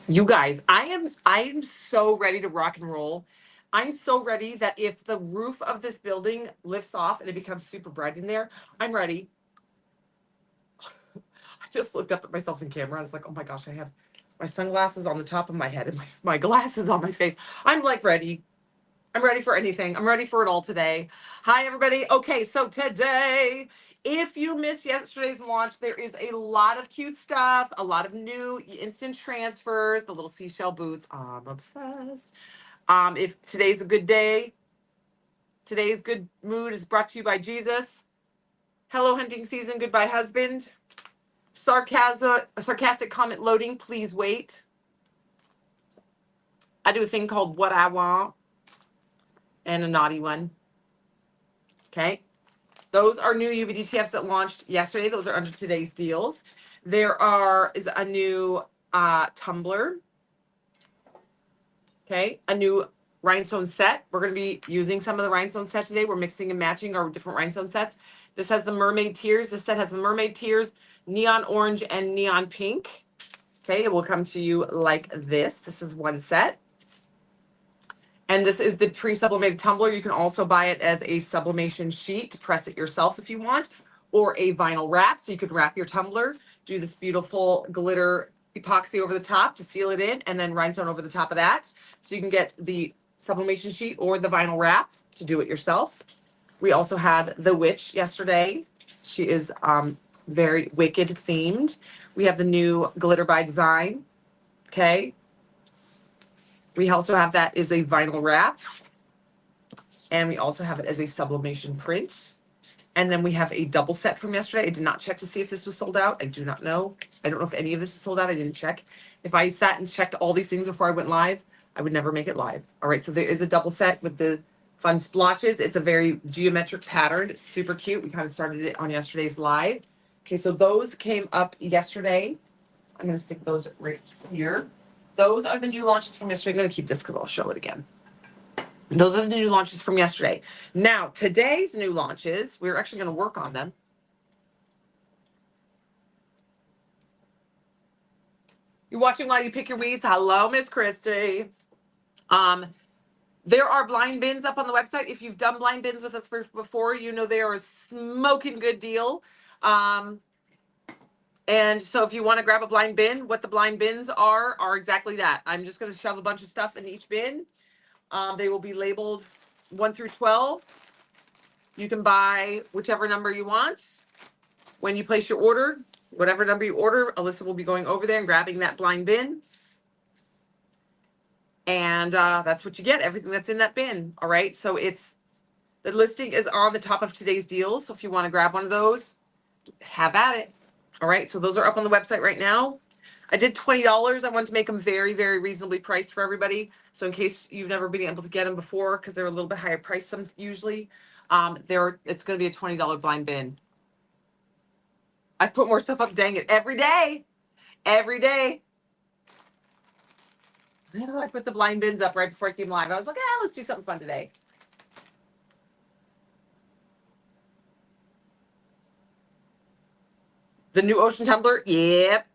You guys, I am so ready to rock and roll. I'm so ready that if the roof of this building lifts off and it becomes super bright in there, I'm ready. I just looked up at myself in camera. I was like, oh my gosh, I have my sunglasses on the top of my head and my glasses on my face. I'm like ready. I'm ready for anything. I'm ready for it all today. Hi, everybody. Okay, so today, if you missed yesterday's launch, there is a lot of cute stuff, a lot of new instant transfers, the little seashell boots. I'm obsessed. If today's a good day, today's good mood is brought to you by Jesus. Hello, hunting season. Goodbye, husband. Sarcastic comment loading. Please wait. I do a thing called what I want and a naughty one. Okay. Those are new UVDTFs that launched yesterday. Those are under today's deals. Is a new tumbler. Okay, a new rhinestone set. We're going to be using some of the rhinestone set today. We're mixing and matching our different rhinestone sets. This has the mermaid tears. This set has the mermaid tears, neon orange, and neon pink. Okay, it will come to you like this. This is one set. And this is the pre-sublimated tumbler. You can also buy it as a sublimation sheet to press it yourself if you want, or a vinyl wrap. So you could wrap your tumbler, do this beautiful glitter epoxy over the top to seal it in, and then rhinestone over the top of that. So you can get the sublimation sheet or the vinyl wrap to do it yourself. We also had the witch yesterday. She is very wicked themed. We have the new glitter by design. Okay. We also have that as a vinyl wrap. And we also have it as a sublimation print. And then we have a double set from yesterday. I did not check to see if this was sold out. I do not know. I don't know if any of this is sold out. I didn't check. If I sat and checked all these things before I went live, I would never make it live. All right, so there is a double set with the fun splotches. It's a very geometric pattern. It's super cute. We kind of started it on yesterday's live. Okay, so those came up yesterday. I'm going to stick those right here. Those are the new launches from yesterday. I'm going to keep this because I'll show it again. Those are the new launches from yesterday. Now, today's new launches, we're actually going to work on them. You're watching while you pick your weeds. Hello, Miss Christy. There are blind bins up on the website. If you've done blind bins with us before, you know they are a smoking good deal. And so if you want to grab a blind bin, what the blind bins are exactly that. I'm just going to shove a bunch of stuff in each bin. They will be labeled 1 through 12. You can buy whichever number you want. When you place your order, whatever number you order, Alyssa will be going over there and grabbing that blind bin. And that's what you get, everything that's in that bin. All right. So the listing is on the top of today's deals. So if you want to grab one of those, have at it. All right. So those are up on the website right now. I did $20. I wanted to make them very, very reasonably priced for everybody. So in case you've never been able to get them before, because they're a little bit higher price some usually, it's going to be a $20 blind bin. I put more stuff up, dang it, every day. Every day. I put the blind bins up right before I came live. I was like, let's do something fun today. The new ocean tumbler. Yep.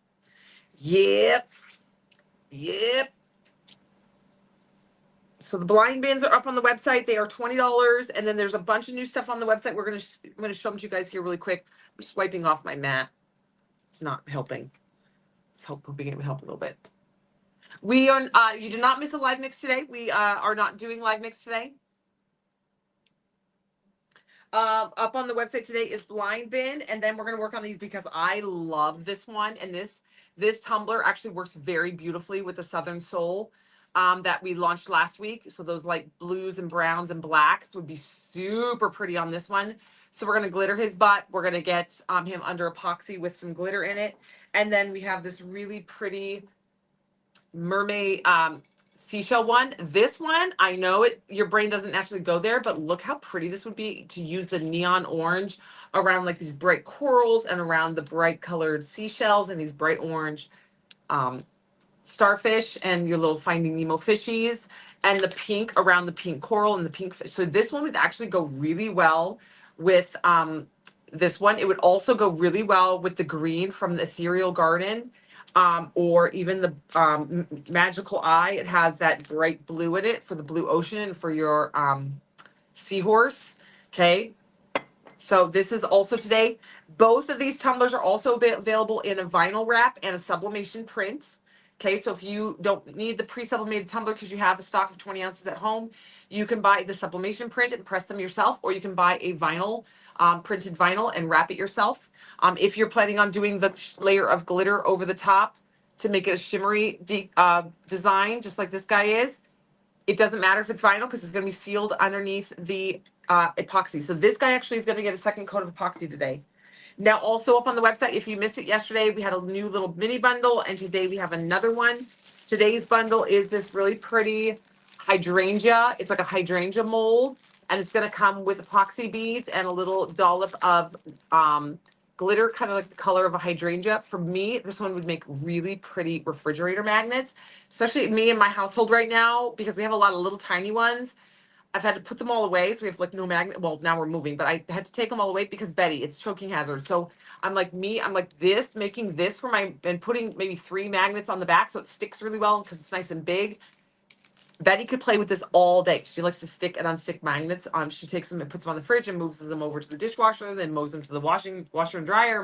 So the blind bins are up on the website. They are $20. And then there's a bunch of new stuff on the website. I'm going to show them to you guys here really quick. I'm just wiping off my mat. It's not helping. I was hoping it would help a little bit. We are, you do not miss a live mix today. We are not doing live mix today. Up on the website today is blind bin, and then we're going to work on these because I love this one. And this tumbler actually works very beautifully with the Southern Soul that we launched last week. So those like blues and browns and blacks would be super pretty on this one. So we're going to glitter his butt. We're going to get him under epoxy with some glitter in it. And then we have this really pretty mermaid seashell one. This one, I know your brain doesn't actually go there, but look how pretty this would be to use the neon orange around like these bright corals and around the bright colored seashells and these bright orange starfish and your little Finding Nemo fishies, and the pink around the pink coral and the pink fish. So this one would actually go really well with this one. It would also go really well with the green from the Ethereal Garden. or even the Magical Eye. It has that bright blue in it for the blue ocean and for your seahorse. Okay. So this is also today. Both of these tumblers are also available in a vinyl wrap and a sublimation print. Okay, so if you don't need the pre-sublimated tumbler because you have a stock of 20 ounces at home, you can buy the sublimation print and press them yourself, or you can buy a vinyl, printed vinyl and wrap it yourself. If you're planning on doing the layer of glitter over the top to make it a shimmery design, just like this guy is, it doesn't matter if it's vinyl because it's going to be sealed underneath the epoxy. So this guy actually is going to get a second coat of epoxy today. Now, also up on the website, if you missed it yesterday, we had a new little mini bundle, and today we have another one. Today's bundle is this really pretty hydrangea. It's like a hydrangea mold, and it's going to come with epoxy beads and a little dollop of glitter, kind of like the color of a hydrangea. For me, this one would make really pretty refrigerator magnets, especially me and my household right now, because we have a lot of little tiny ones. I've had to put them all away, so we have like no magnet. Well, now we're moving, but I had to take them all away because Betty, it's choking hazard. So I'm like this, making this for my, and putting maybe 3 magnets on the back so it sticks really well because it's nice and big. Betty could play with this all day. She likes to stick and unstick magnets. She takes them and puts them on the fridge and moves them over to the dishwasher, then moves them to the washer and dryer,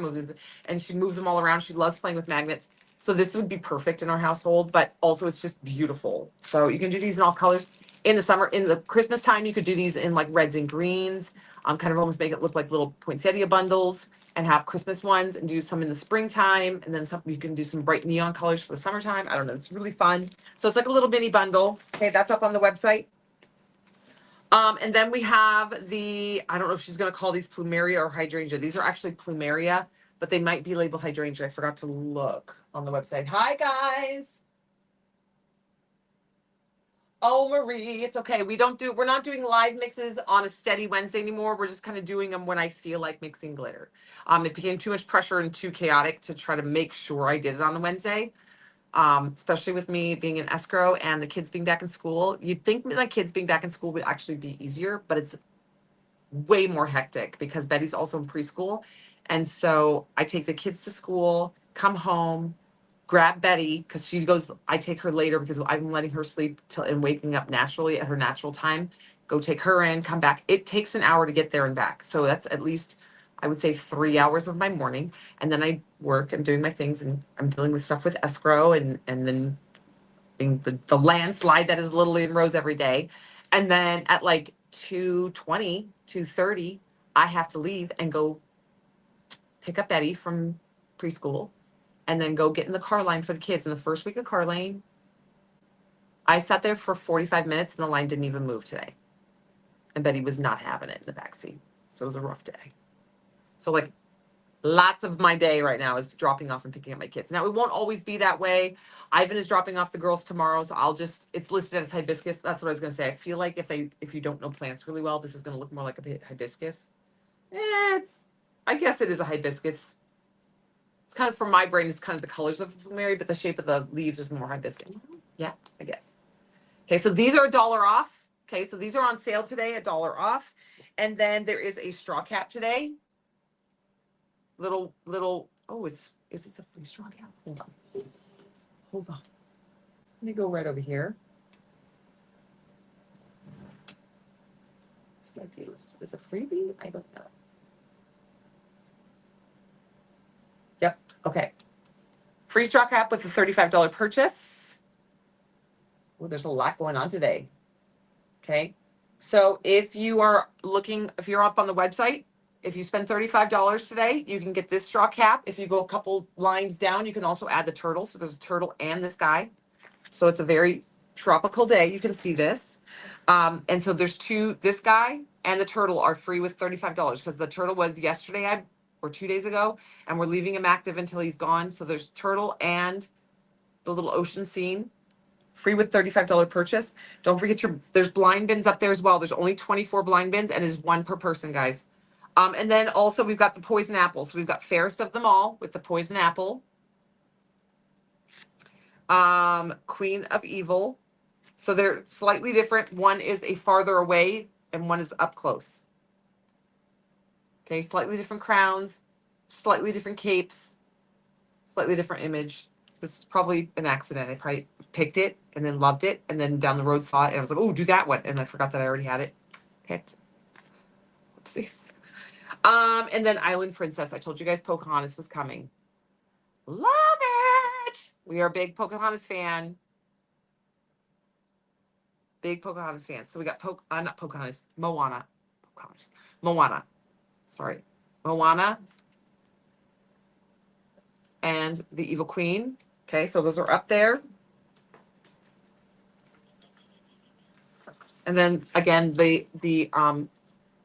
and she moves them all around. She loves playing with magnets. So this would be perfect in our household, but also it's just beautiful. So you can do these in all colors. In the summer, in the Christmas time, you could do these in like reds and greens. Kind of almost make it look like little poinsettia bundles and have Christmas ones, and do some in the springtime, and then some you can do some bright neon colors for the summertime. I don't know, it's really fun. So it's like a little mini bundle. Okay, that's up on the website. And then we have the, I don't know if she's gonna call these plumeria or hydrangea. These are actually plumeria, but they might be labeled hydrangea. I forgot to look on the website. Hi guys. Oh, Marie, it's okay. We're not doing live mixes on a steady Wednesday anymore. We're just kind of doing them when I feel like mixing glitter. It became too much pressure and too chaotic to try to make sure I did it on a Wednesday. Especially with me being in escrow and the kids being back in school. You'd think my kids being back in school would actually be easier, but it's way more hectic because Betty's also in preschool. And so I take the kids to school, come home, grab Betty because she goes, I take her later because I'm letting her sleep till and waking up naturally at her natural time. Go take her in, come back. It takes an hour to get there and back. So that's at least, I would say, 3 hours of my morning. And then I work and doing my things, and I'm dealing with stuff with escrow and then the landslide that is Little Inn Rose every day. And then at like 2:20, 2:30, I have to leave and go pick up Betty from preschool and then go get in the car line for the kids. In the first week of car lane, I sat there for 45 minutes and the line didn't even move today. And Betty was not having it in the backseat. So it was a rough day. So like lots of my day right now is dropping off and picking up my kids. Now it won't always be that way. Ivan is dropping off the girls tomorrow, so it's listed as hibiscus. That's what I was gonna say. I feel like if you don't know plants really well, this is gonna look more like a hibiscus. I guess it is a hibiscus. It's kind of, from my brain, it's kind of the colors of plumeria, but the shape of the leaves is more hibiscus. Yeah, I guess. Okay, so these are $1 off. Okay, so these are on sale today, $1 off. And then there is a straw cap today. Oh, is this a free straw cap? Hold on. Hold on. Let me go right over here. This might be listed as a freebie. I don't know. Yep. Okay. Free straw cap with a $35 purchase. Oh, there's a lot going on today. Okay. So if you're up on the website, if you spend $35 today, you can get this straw cap. If you go a couple lines down, you can also add the turtle. So there's a turtle and this guy. So it's a very tropical day. You can see this. And so there's this guy and the turtle are free with $35 because the turtle was yesterday or 2 days ago, and we're leaving him active until he's gone. So there's turtle and the little ocean scene free with $35 purchase. Don't forget there's blind bins up there as well. There's only 24 blind bins and it's 1 per person, guys. And then also we've got the poison apple. So we've got fairest of them all with the poison apple. Queen of Evil. So they're slightly different. One is a farther away and one is up close. Okay, slightly different crowns, slightly different capes, slightly different image. This is probably an accident. I probably picked it and then loved it, and then down the road saw it, and I was like, oh, do that one. And I forgot that I already had it picked. Oopsies. And then Island Princess. I told you guys Pocahontas was coming. Love it. We are a big Pocahontas fan. Big Pocahontas fans. So we got not Pocahontas, Moana. Pocahontas. Moana. Sorry. Moana and the Evil Queen. Okay, so those are up there. And then again, the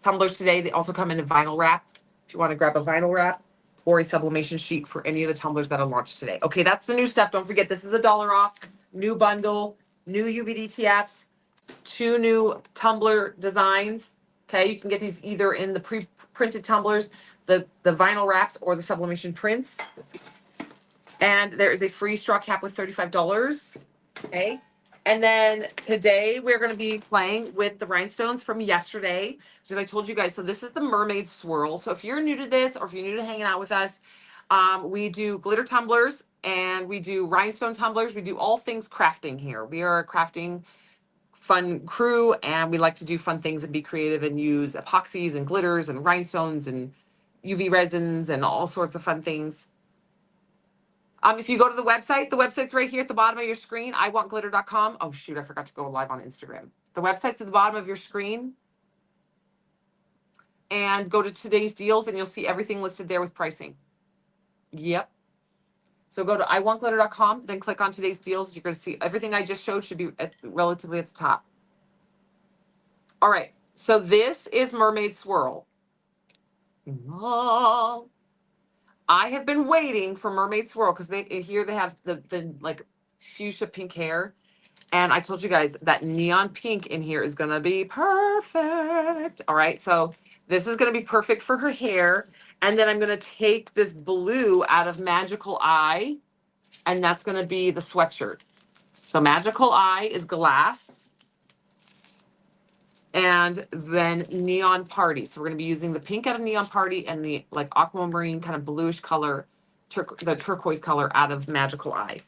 tumblers today, they also come in a vinyl wrap. If you want to grab a vinyl wrap or a sublimation sheet for any of the tumblers that are launched today. Okay, that's the new stuff. Don't forget, this is $1 off, new bundle, new UVDTFs, 2 new tumbler designs. Okay, you can get these either in the pre-printed tumblers, the vinyl wraps, or the sublimation prints. And there is a free straw cap with $35. Okay. And then today we're going to be playing with the rhinestones from yesterday, because I told you guys, so this is the mermaid swirl. So if you're new to this, or if you're new to hanging out with us, we do glitter tumblers and we do rhinestone tumblers. We do all things crafting here. We are a crafting fun crew, and we like to do fun things and be creative and use epoxies and glitters and rhinestones and UV resins and all sorts of fun things. If you go to the website's right here at the bottom of your screen, iwantglitter.com. Oh shoot, I forgot to go live on Instagram. The website's at the bottom of your screen. And go to today's deals and you'll see everything listed there with pricing. Yep. So go to iwantglitter.com, then click on today's deals. You're going to see everything I just showed should be relatively at the top. All right. So this is Mermaid Swirl. Oh. I have been waiting for Mermaid Swirl because here they have the like fuchsia pink hair. And I told you guys that neon pink in here is going to be perfect. All right. So this is going to be perfect for her hair. And then I'm going to take this blue out of Magical Eye, and that's going to be the sweatshirt. So Magical Eye is glass. And then Neon Party. So we're going to be using the pink out of Neon Party and the like aquamarine kind of bluish color, the turquoise color out of Magical Eye.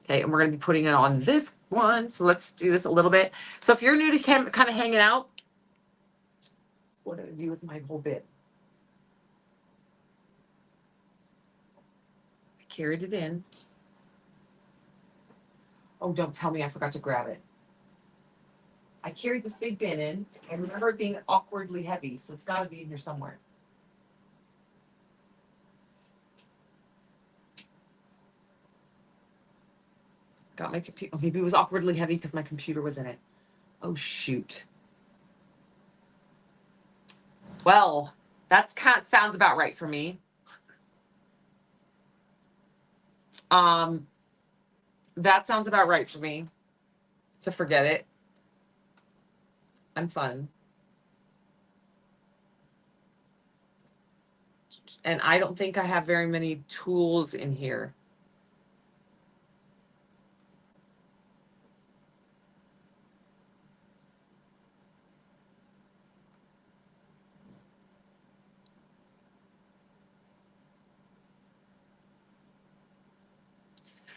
Okay, and we're going to be putting it on this one. So let's do this a little bit. So if you're new to kind of hanging out, what did I do with my whole bit? I carried it in. Oh, don't tell me I forgot to grab it. I carried this big bin in. I remember it being awkwardly heavy, so it's got to be in here somewhere. Got my computer. Oh, maybe it was awkwardly heavy because my computer was in it. Oh, shoot. Well, that sounds about right for me. That sounds about right for me to forget it. I'm fun. And I don't think I have very many tools in here.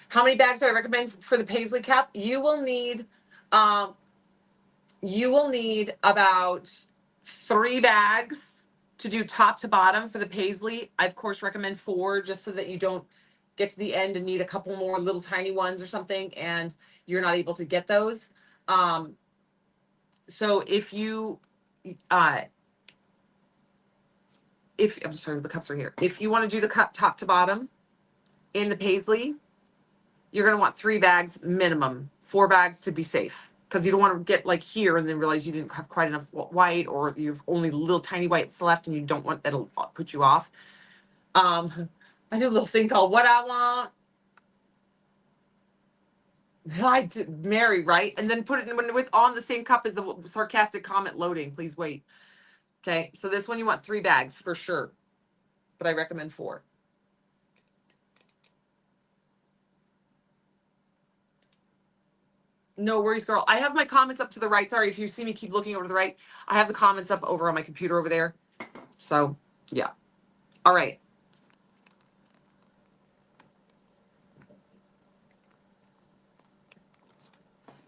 How many bags do I recommend for the paisley cap? You will need about 3 bags to do top to bottom for the paisley. I of course recommend 4 just so that you don't get to the end and need a couple more little tiny ones or something and you're not able to get those. So if you I'm sorry, the cups are here. If you want to do the cup top to bottom in the paisley, you're going to want 3 bags minimum, 4 bags to be safe. Because you don't want to get like here and then realize you didn't have quite enough white, or you've only little tiny whites left and you don't want that'll put you off. I do a little thing called What I Want. I did Mary, right? And then put it with on the same cup as the sarcastic comment loading. Please wait. Okay, so this one you want 3 bags for sure, but I recommend 4. No worries, girl. I have my comments up to the right. Sorry if you see me keep looking over to the right. I have the comments up over on my computer over there. So, yeah. All right.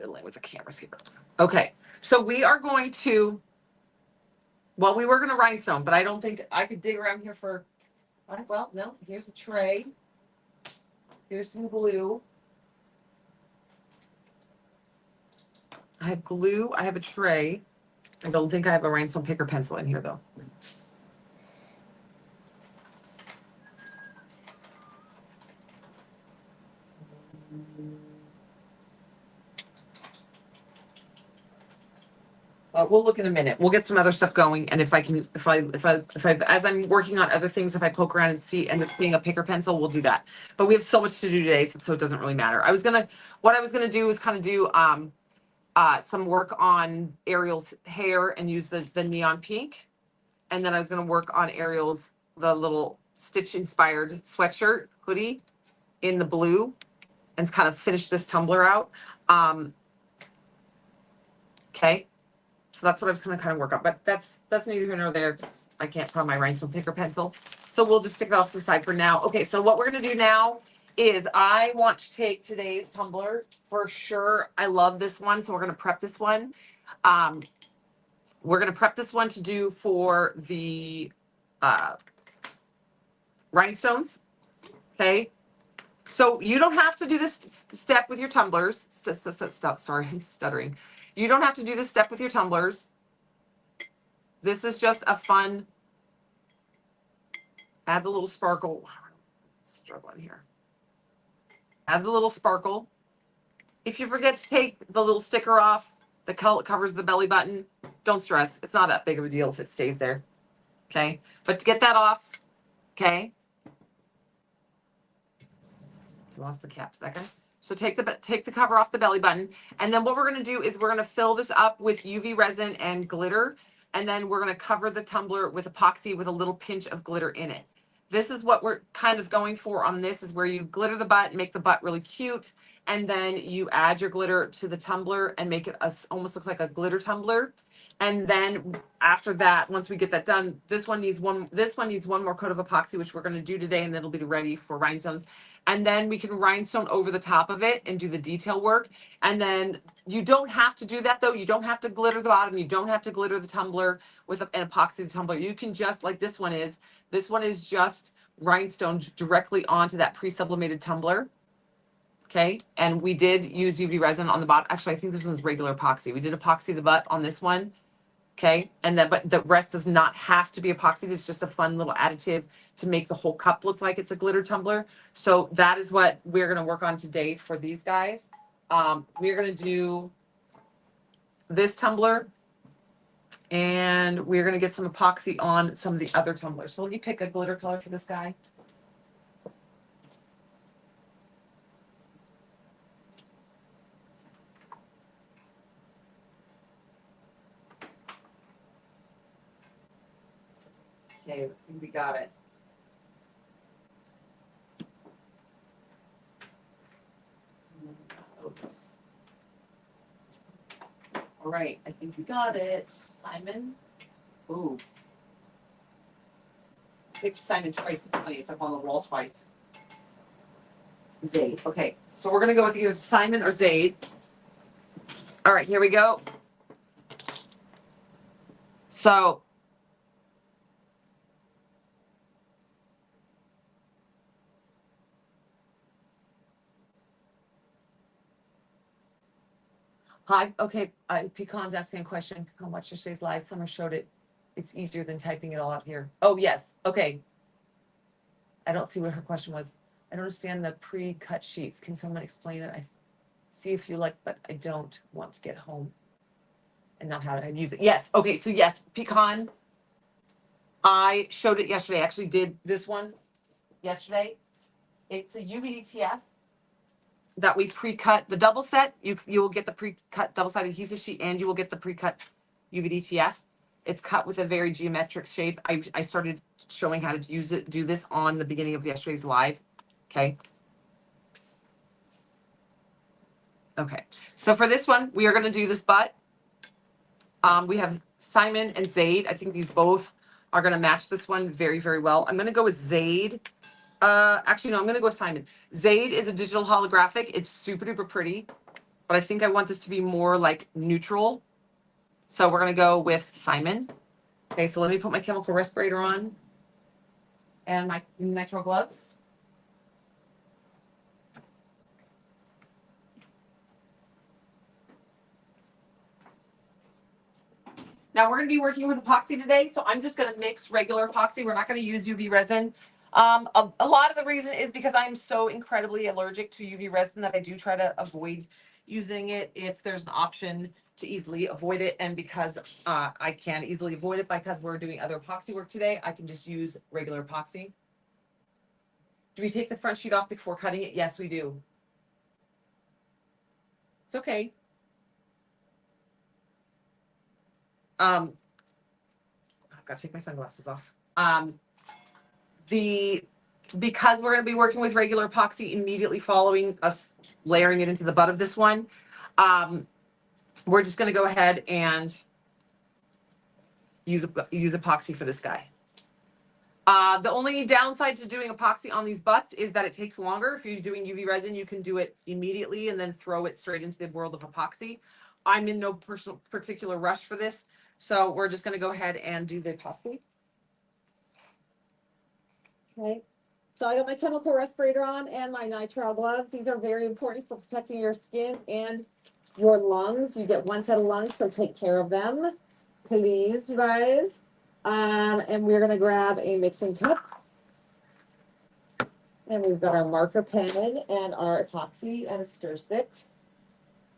fiddling with the cameras here. Okay, so we are going to, well, we were going to rhinestone, but I don't think I could dig around here for, all right, well, no, here's a tray. Here's some glue. I have glue, I have a tray. I don't think I have a rhinestone picker pencil in here though. We'll look in a minute. We'll get some other stuff going, and if I can, as I'm working on other things, if I poke around and end up seeing a picker pencil, we'll do that. But we have so much to do today, so it doesn't really matter. What I was gonna do is kind of do some work on Ariel's hair and use the neon pink, and then I was gonna work on Ariel's the little stitch inspired sweatshirt hoodie in the blue, and kind of finish this tumbler out. Okay. So that's what I was going to kind of work on, but that's neither here nor there because I can't find my rhinestone picker pencil. So we'll just stick it off to the side for now. Okay, so what we're going to do now is I want to take today's tumbler for sure. I love this one, so we're going to prep this one. We're going to prep this one to do for the rhinestones. Okay, so you don't have to do this step with your tumblers. Sorry, I'm stuttering. You don't have to do this step with your tumblers. This is just a fun, adds a little sparkle. Struggling here. Adds a little sparkle. If you forget to take the little sticker off that covers the belly button, don't stress. It's not that big of a deal if it stays there. Okay, but to get that off, okay. Lost the cap to that guy. So take the cover off the belly button, and then what we're going to do is we're going to fill this up with UV resin and glitter, and then we're going to cover the tumbler with epoxy with a little pinch of glitter in it. This is what we're kind of going for on this, is where you glitter the butt, make the butt really cute, and then you add your glitter to the tumbler and make it almost looks like a glitter tumbler. And then after that, once we get that done, this one needs one more coat of epoxy, which we're going to do today, and then it'll be ready for rhinestones. And then we can rhinestone over the top of it and do the detail work. And then you don't have to do that though. You don't have to glitter the bottom. You don't have to glitter the tumbler with an epoxy tumbler. You can just, like this one is just rhinestone directly onto that pre-sublimated tumbler. Okay, and we did use UV resin on the bottom. Actually, I think this one's regular epoxy. We did epoxy the butt on this one. Okay, and then but the rest does not have to be epoxied. It's just a fun little additive to make the whole cup look like it's a glitter tumbler. So that is what we're going to work on today for these guys. We're going to do this tumbler, and we're going to get some epoxy on some of the other tumblers. So let me pick a glitter color for this guy. Okay, I think we got it. All right, I think we got it. Simon. Ooh. Picked Simon twice. It's funny, it's up on the wall twice. Zaid. Okay, so we're gonna go with either Simon or Zaid. All right, here we go. So hi, okay, Pecan's asking a question. How much yesterday's live? Summer showed it. It's easier than typing it all out here. Oh, yes, okay. I don't see what her question was. I don't understand the pre-cut sheets. Can someone explain it? I see if you like, but I don't want to get home and not how to use it. Yes, okay, so yes, Pecan. I showed it yesterday. I actually did this one yesterday. It's a UVDTF that we pre-cut the double set. You will get the pre-cut double-sided adhesive sheet, and you will get the pre-cut UVDTF. It's cut with a very geometric shape. I started showing how to do this on the beginning of yesterday's live. Okay. Okay. So for this one, we are going to do this butt. We have Simon and Zaid. I think these both are going to match this one very, very well. I'm going to go with Zaid. Actually, no, I'm going to go with Simon. Zaid is a digital holographic. It's super duper pretty. but I think I want this to be more like neutral. So we're gonna go with Simon. Okay, so let me put my chemical respirator on and my nitrile gloves. Now we're going to be working with epoxy today, so I'm just going to mix regular epoxy. We're not going to use UV resin. A lot of the reason is because I'm so incredibly allergic to UV resin that I do try to avoid using it if there's an option to easily avoid it. And because I can easily avoid it because we're doing other epoxy work today, I can just use regular epoxy. Do we take the front sheet off before cutting it? Yes, we do. It's okay. I've got to take my sunglasses off. Because we're going to be working with regular epoxy immediately following us layering it into the butt of this one, we're just going to go ahead and use epoxy for this guy. The only downside to doing epoxy on these butts is that it takes longer. If you're doing UV resin, you can do it immediately and then throw it straight into the world of epoxy. I'm in no particular rush for this, so we're just going to go ahead and do the epoxy. Okay. So I got my chemical respirator on and my nitrile gloves. These are very important for protecting your skin and your lungs. You get one set of lungs, so take care of them, please, you guys. And we're gonna grab a mixing cup. And we've got our marker pen and our epoxy and a stir stick.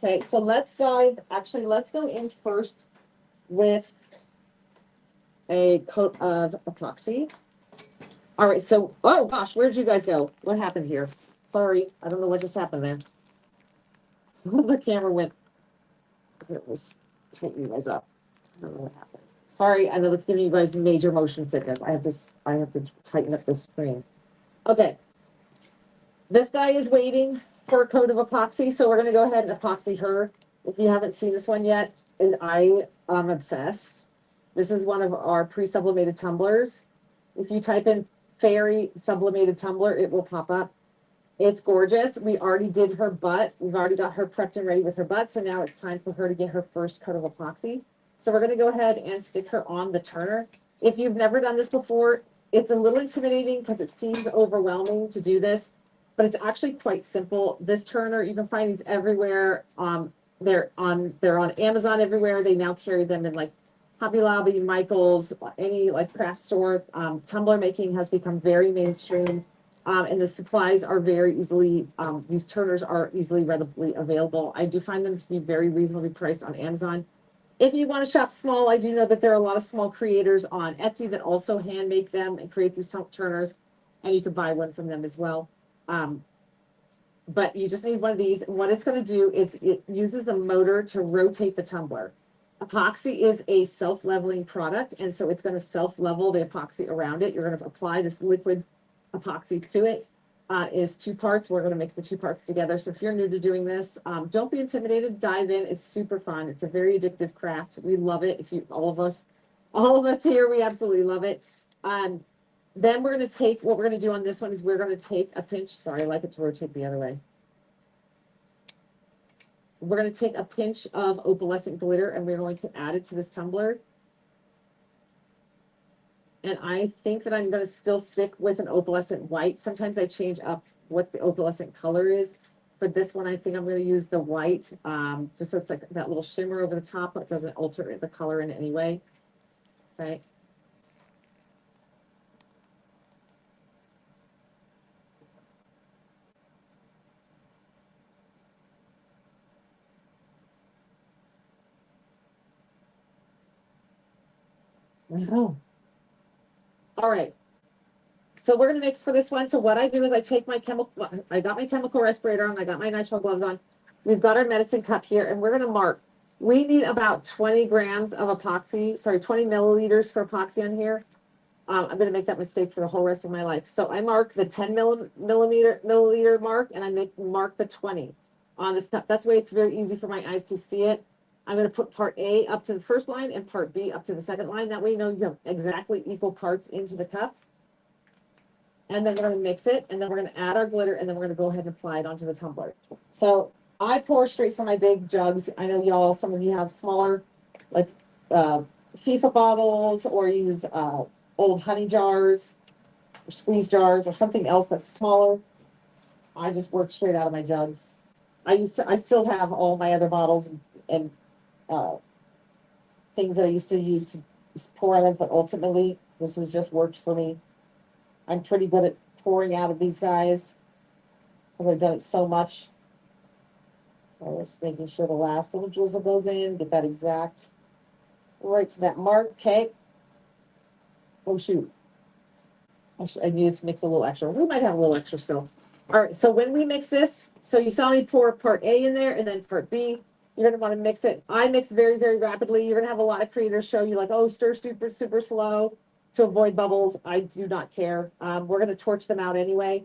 Okay, so let's go in first with a coat of epoxy. All right, so, oh gosh, where'd you guys go? What happened here? Sorry, I don't know what just happened there. The camera went, it was tightening you guys up. I don't know what happened. Sorry, I know it's giving you guys major motion sickness. I have to tighten up the screen. Okay. This guy is waiting for a coat of epoxy, so we're gonna go ahead and epoxy her. If you haven't seen this one yet, and I am obsessed. This is one of our pre-sublimated tumblers. If you type in Fairy sublimated tumbler, it will pop up. It's gorgeous. We already did her butt. We've already got her prepped and ready with her butt. So now it's time for her to get her first coat of epoxy. So we're going to go ahead and stick her on the turner. If you've never done this before, it's a little intimidating because it seems overwhelming to do this, but it's actually quite simple. This turner, you can find these everywhere. They're on Amazon everywhere. They now carry them in like Hobby Lobby, Michael's, any like craft store. Tumbler making has become very mainstream, and the supplies are very easily, these turners are easily readily available. I do find them to be very reasonably priced on Amazon. If you want to shop small, I do know that there are a lot of small creators on Etsy that also hand make them and create these turners, and you can buy one from them as well. But you just need one of these. And what it's going to do is it uses a motor to rotate the tumbler. Epoxy is a self-leveling product, and so it's going to self-level the epoxy around it. You're going to apply this liquid epoxy to it. Is 2 parts. We're going to mix the 2 parts together. So if you're new to doing this, don't be intimidated. Dive in. It's super fun. It's a very addictive craft. We love it. All of us here, we absolutely love it. Then we're going to take, what we're going to do on this one is we're going to take a pinch. Sorry, I like it to rotate the other way. We're going to take a pinch of opalescent glitter and we're going to add it to this tumbler. And I think that I'm going to still stick with an opalescent white. Sometimes I change up what the opalescent color is. For this one, I think I'm going to use the white, just so it's like that little shimmer over the top, but it doesn't alter the color in any way. Okay. Oh. All right. So we're going to mix for this one. So what I do is I take my I got my chemical respirator on, I got my nitrile gloves on. We've got our medicine cup here, and we're going to mark. We need about 20 grams of epoxy, 20 milliliters for epoxy on here. I'm going to make that mistake for the whole rest of my life. So I mark the 10 milliliter mark, and I mark the 20 on this cup. That's the way it's very easy for my eyes to see it. I'm going to put part A up to the first line and part B up to the second line. That way you know you have exactly equal parts into the cup. And then we're going to mix it, and then we're going to add our glitter, and then we're going to go ahead and apply it onto the tumbler. So I pour straight from my big jugs. I know y'all, some of you have smaller, like FIFA bottles, or use old honey jars or squeeze jars or something else that's smaller. I just work straight out of my jugs. I still have all my other bottles and uh, things that I used to use to pour out of, but ultimately, this has just worked for me. I'm pretty good at pouring out of these guys because I've done it so much. I'm just making sure the last little drizzle goes in, get that exact right to that mark. Okay. Oh, shoot. I needed to mix a little extra. We might have a little extra still. All right, so when we mix this, so you saw me pour part A in there and then part B. You're gonna want to mix it. I mix very, very rapidly. You're gonna have a lot of creators show you like, oh, stir super, super slow to avoid bubbles. I do not care. We're gonna torch them out anyway.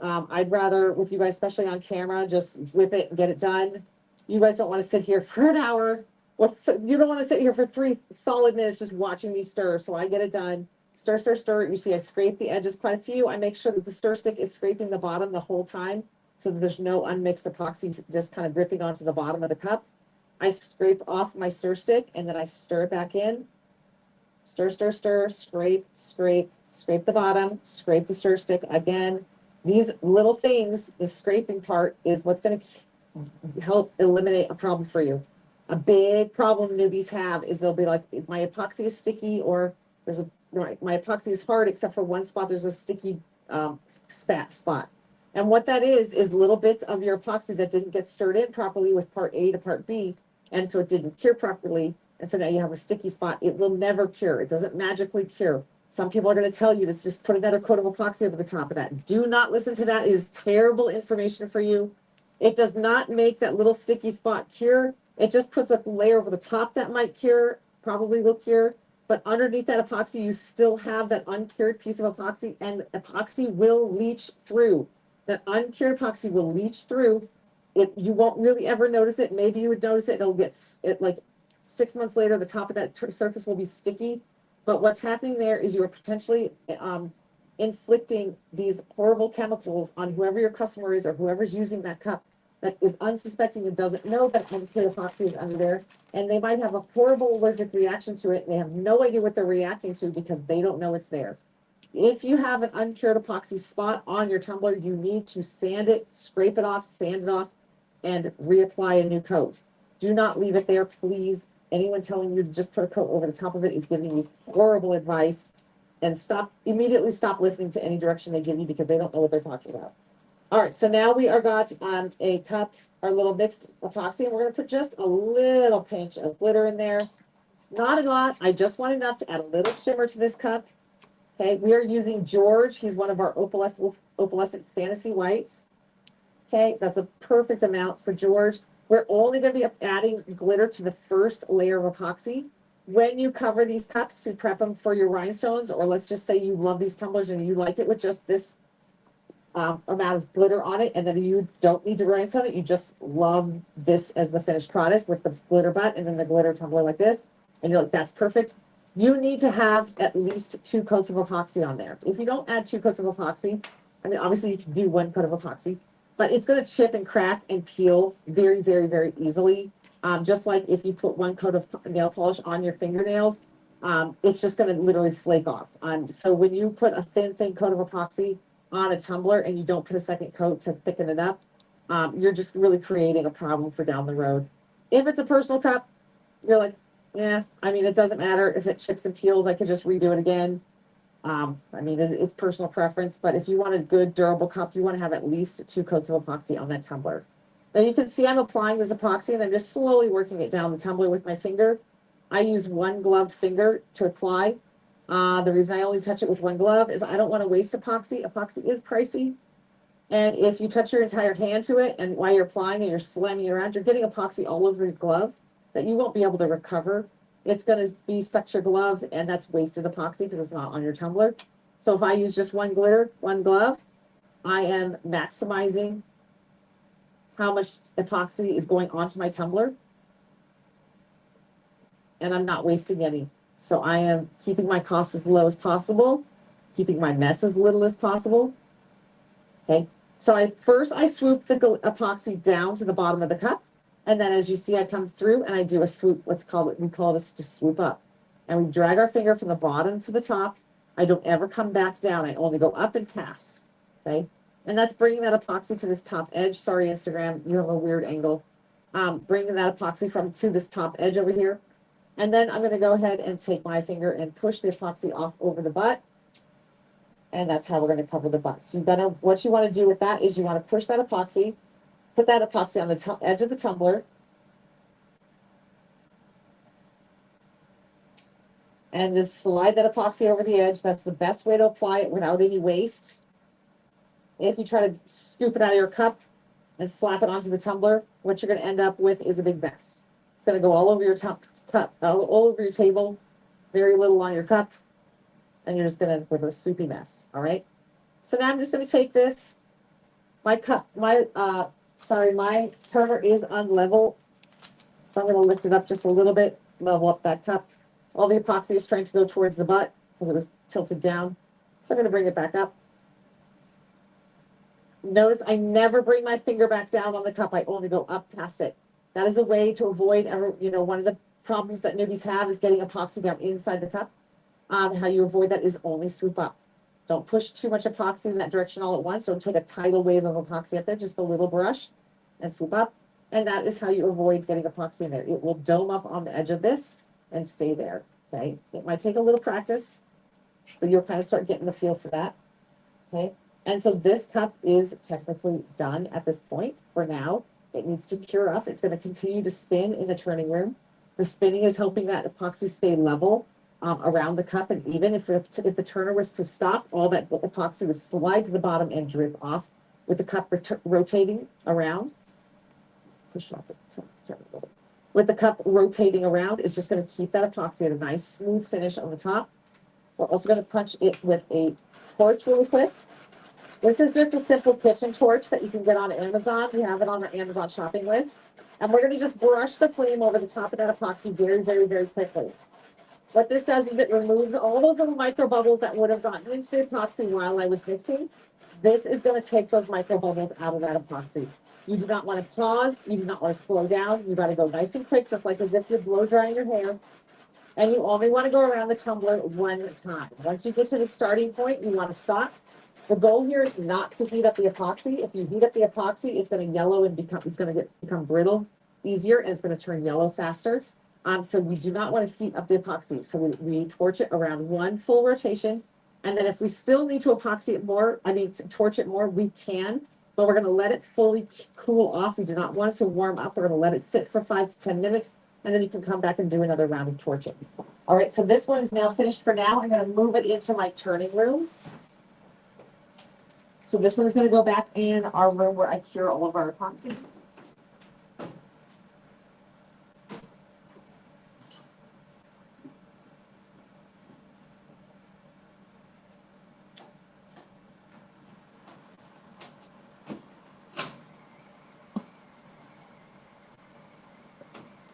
I'd rather, with you guys, especially on camera, just whip it and get it done. You guys don't want to sit here for an hour. You don't want to sit here for 3 solid minutes just watching me stir. So I get it done. Stir, stir, stir. You see, I scrape the edges quite a few. I make sure that the stir stick is scraping the bottom the whole time so that there's no unmixed epoxy just kind of dripping onto the bottom of the cup. I scrape off my stir stick and then I stir it back in. Stir, stir, stir, scrape, scrape, scrape the bottom, scrape the stir stick again. These little things, the scraping part is what's going to help eliminate a problem for you. A big problem newbies have is they'll be like, my epoxy is sticky, or there's a my epoxy is hard except for one spot. There's a sticky spot. And what that is little bits of your epoxy that didn't get stirred in properly with part A to part B, and so it didn't cure properly. And so now you have a sticky spot. It will never cure. It doesn't magically cure. Some people are going to tell you to just put another coat of epoxy over the top of that. Do not listen to that. It is terrible information for you. It does not make that little sticky spot cure. It just puts a layer over the top that might cure, probably will cure. But underneath that epoxy, you still have that uncured piece of epoxy, and epoxy will leach through. That uncured epoxy will leach through. You won't really ever notice it. Maybe you would notice it. It'll get it like 6 months later. The top of that surface will be sticky. But what's happening there is you are potentially inflicting these horrible chemicals on whoever your customer is or whoever's using that cup that is unsuspecting and doesn't know that uncured epoxy is under there. And they might have a horrible allergic reaction to it. They have no idea what they're reacting to because they don't know it's there. If you have an uncured epoxy spot on your tumbler, you need to sand it, scrape it off, sand it off, and reapply a new coat. Do not leave it there, please. Anyone telling you to just put a coat over the top of it is giving you horrible advice. And immediately stop listening to any direction they give you because they don't know what they're talking about. All right, so now we are got a cup, our little mixed epoxy, and we're going to put just a little pinch of glitter in there. Not a lot. I just want enough to add a little shimmer to this cup. Okay, we are using George. He's one of our opalescent fantasy whites. Okay, that's a perfect amount for George. We're only going to be adding glitter to the first layer of epoxy. When you cover these cups to prep them for your rhinestones, or let's just say you love these tumblers and you like it with just this amount of glitter on it, and then you don't need to rhinestone it, you just love this as the finished product with the glitter butt and then the glitter tumbler like this, and you're like, that's perfect. You need to have at least 2 coats of epoxy on there. If you don't add 2 coats of epoxy, I mean, obviously you can do 1 coat of epoxy, but it's going to chip and crack and peel very, very, very easily. Just like if you put 1 coat of nail polish on your fingernails, it's just going to literally flake off. So when you put a thin coat of epoxy on a tumbler and you don't put a second coat to thicken it up, you're just really creating a problem for down the road. If it's a personal cup, you're like, yeah, I mean, it doesn't matter if it chips and peels, I could just redo it again. I mean, it's personal preference, but if you want a good durable cup, you want to have at least 2 coats of epoxy on that tumbler. Then you can see I'm applying this epoxy and I'm just slowly working it down the tumbler with my finger. I use 1 gloved finger to apply. The reason I only touch it with 1 glove is I don't want to waste epoxy. Epoxy is pricey. And if you touch your entire hand to it and while you're applying and you're slamming it around, you're getting epoxy all over your glove that you won't be able to recover. It's going to be stuck to your glove, and that's wasted epoxy because it's not on your tumbler. So if I use just 1 glove, I am maximizing how much epoxy is going onto my tumbler, and I'm not wasting any. So I am keeping my costs as low as possible, keeping my mess as little as possible. Okay. So I swoop the epoxy down to the bottom of the cup. And then as you see, I come through and I do a swoop, we call it just swoop up. And we drag our finger from the bottom to the top. I don't ever come back down. I only go up and pass. Okay. And that's bringing that epoxy to this top edge. Sorry, Instagram, you have a weird angle. Bringing that epoxy to this top edge over here. And then I'm going to go ahead and take my finger and push the epoxy off over the butt. And that's how we're going to cover the butt. So what you want to do with that is you want to push that epoxy, put that epoxy on the edge of the tumbler. And just slide that epoxy over the edge. That's the best way to apply it without any waste. If you try to scoop it out of your cup and slap it onto the tumbler, what you're going to end up with is a big mess. It's going to go all over your cup, all over your table, very little on your cup, and you're just going to end up with a soupy mess. All right. So now I'm just going to take this. My turner is unlevel, so I'm going to lift it up just a little bit, level up that cup. All the epoxy is trying to go towards the butt because it was tilted down. So I'm going to bring it back up. Notice I never bring my finger back down on the cup. I only go up past it. That is a way to avoid, one of the problems that newbies have is getting epoxy down inside the cup. How you avoid that is only swoop up. Don't push too much epoxy in that direction all at once. Don't take a tidal wave of epoxy up there. Just a little brush and swoop up. And that is how you avoid getting epoxy in there. It will dome up on the edge of this and stay there. Okay. It might take a little practice, but you'll kind of start getting the feel for that. Okay. And so this cup is technically done at this point for now. It needs to cure up. It's going to continue to spin in the turning room. The spinning is helping that epoxy stay level around the cup. And even if the turner was to stop, all that epoxy would slide to the bottom and drip off with the cup rotating around. Push off the turner. With the cup rotating around, it's just going to keep that epoxy at a nice smooth finish on the top. We're also going to punch it with a torch really quick. This is just a simple kitchen torch that you can get on Amazon. We have it on our Amazon shopping list. And we're going to just brush the flame over the top of that epoxy very, very, very quickly. What this does is it removes all those little micro bubbles that would have gotten into the epoxy while I was mixing. This is going to take those micro bubbles out of that epoxy. You do not want to pause. You do not want to slow down. You got to go nice and quick, just like as if you're blow drying your hair. And you only want to go around the tumbler one time. Once you get to the starting point, you want to stop. The goal here is not to heat up the epoxy. If you heat up the epoxy, it's going to yellow and become brittle easier, and it's going to turn yellow faster. So we do not want to heat up the epoxy. So we torch it around one full rotation. And then if we still need to torch it more, we can, but we're going to let it fully cool off. We do not want it to warm up. We're going to let it sit for 5 to 10 minutes, and then you can come back and do another round of torching. All right, so this one is now finished for now. I'm going to move it into my turning room. So this one is going to go back in our room where I cure all of our epoxy.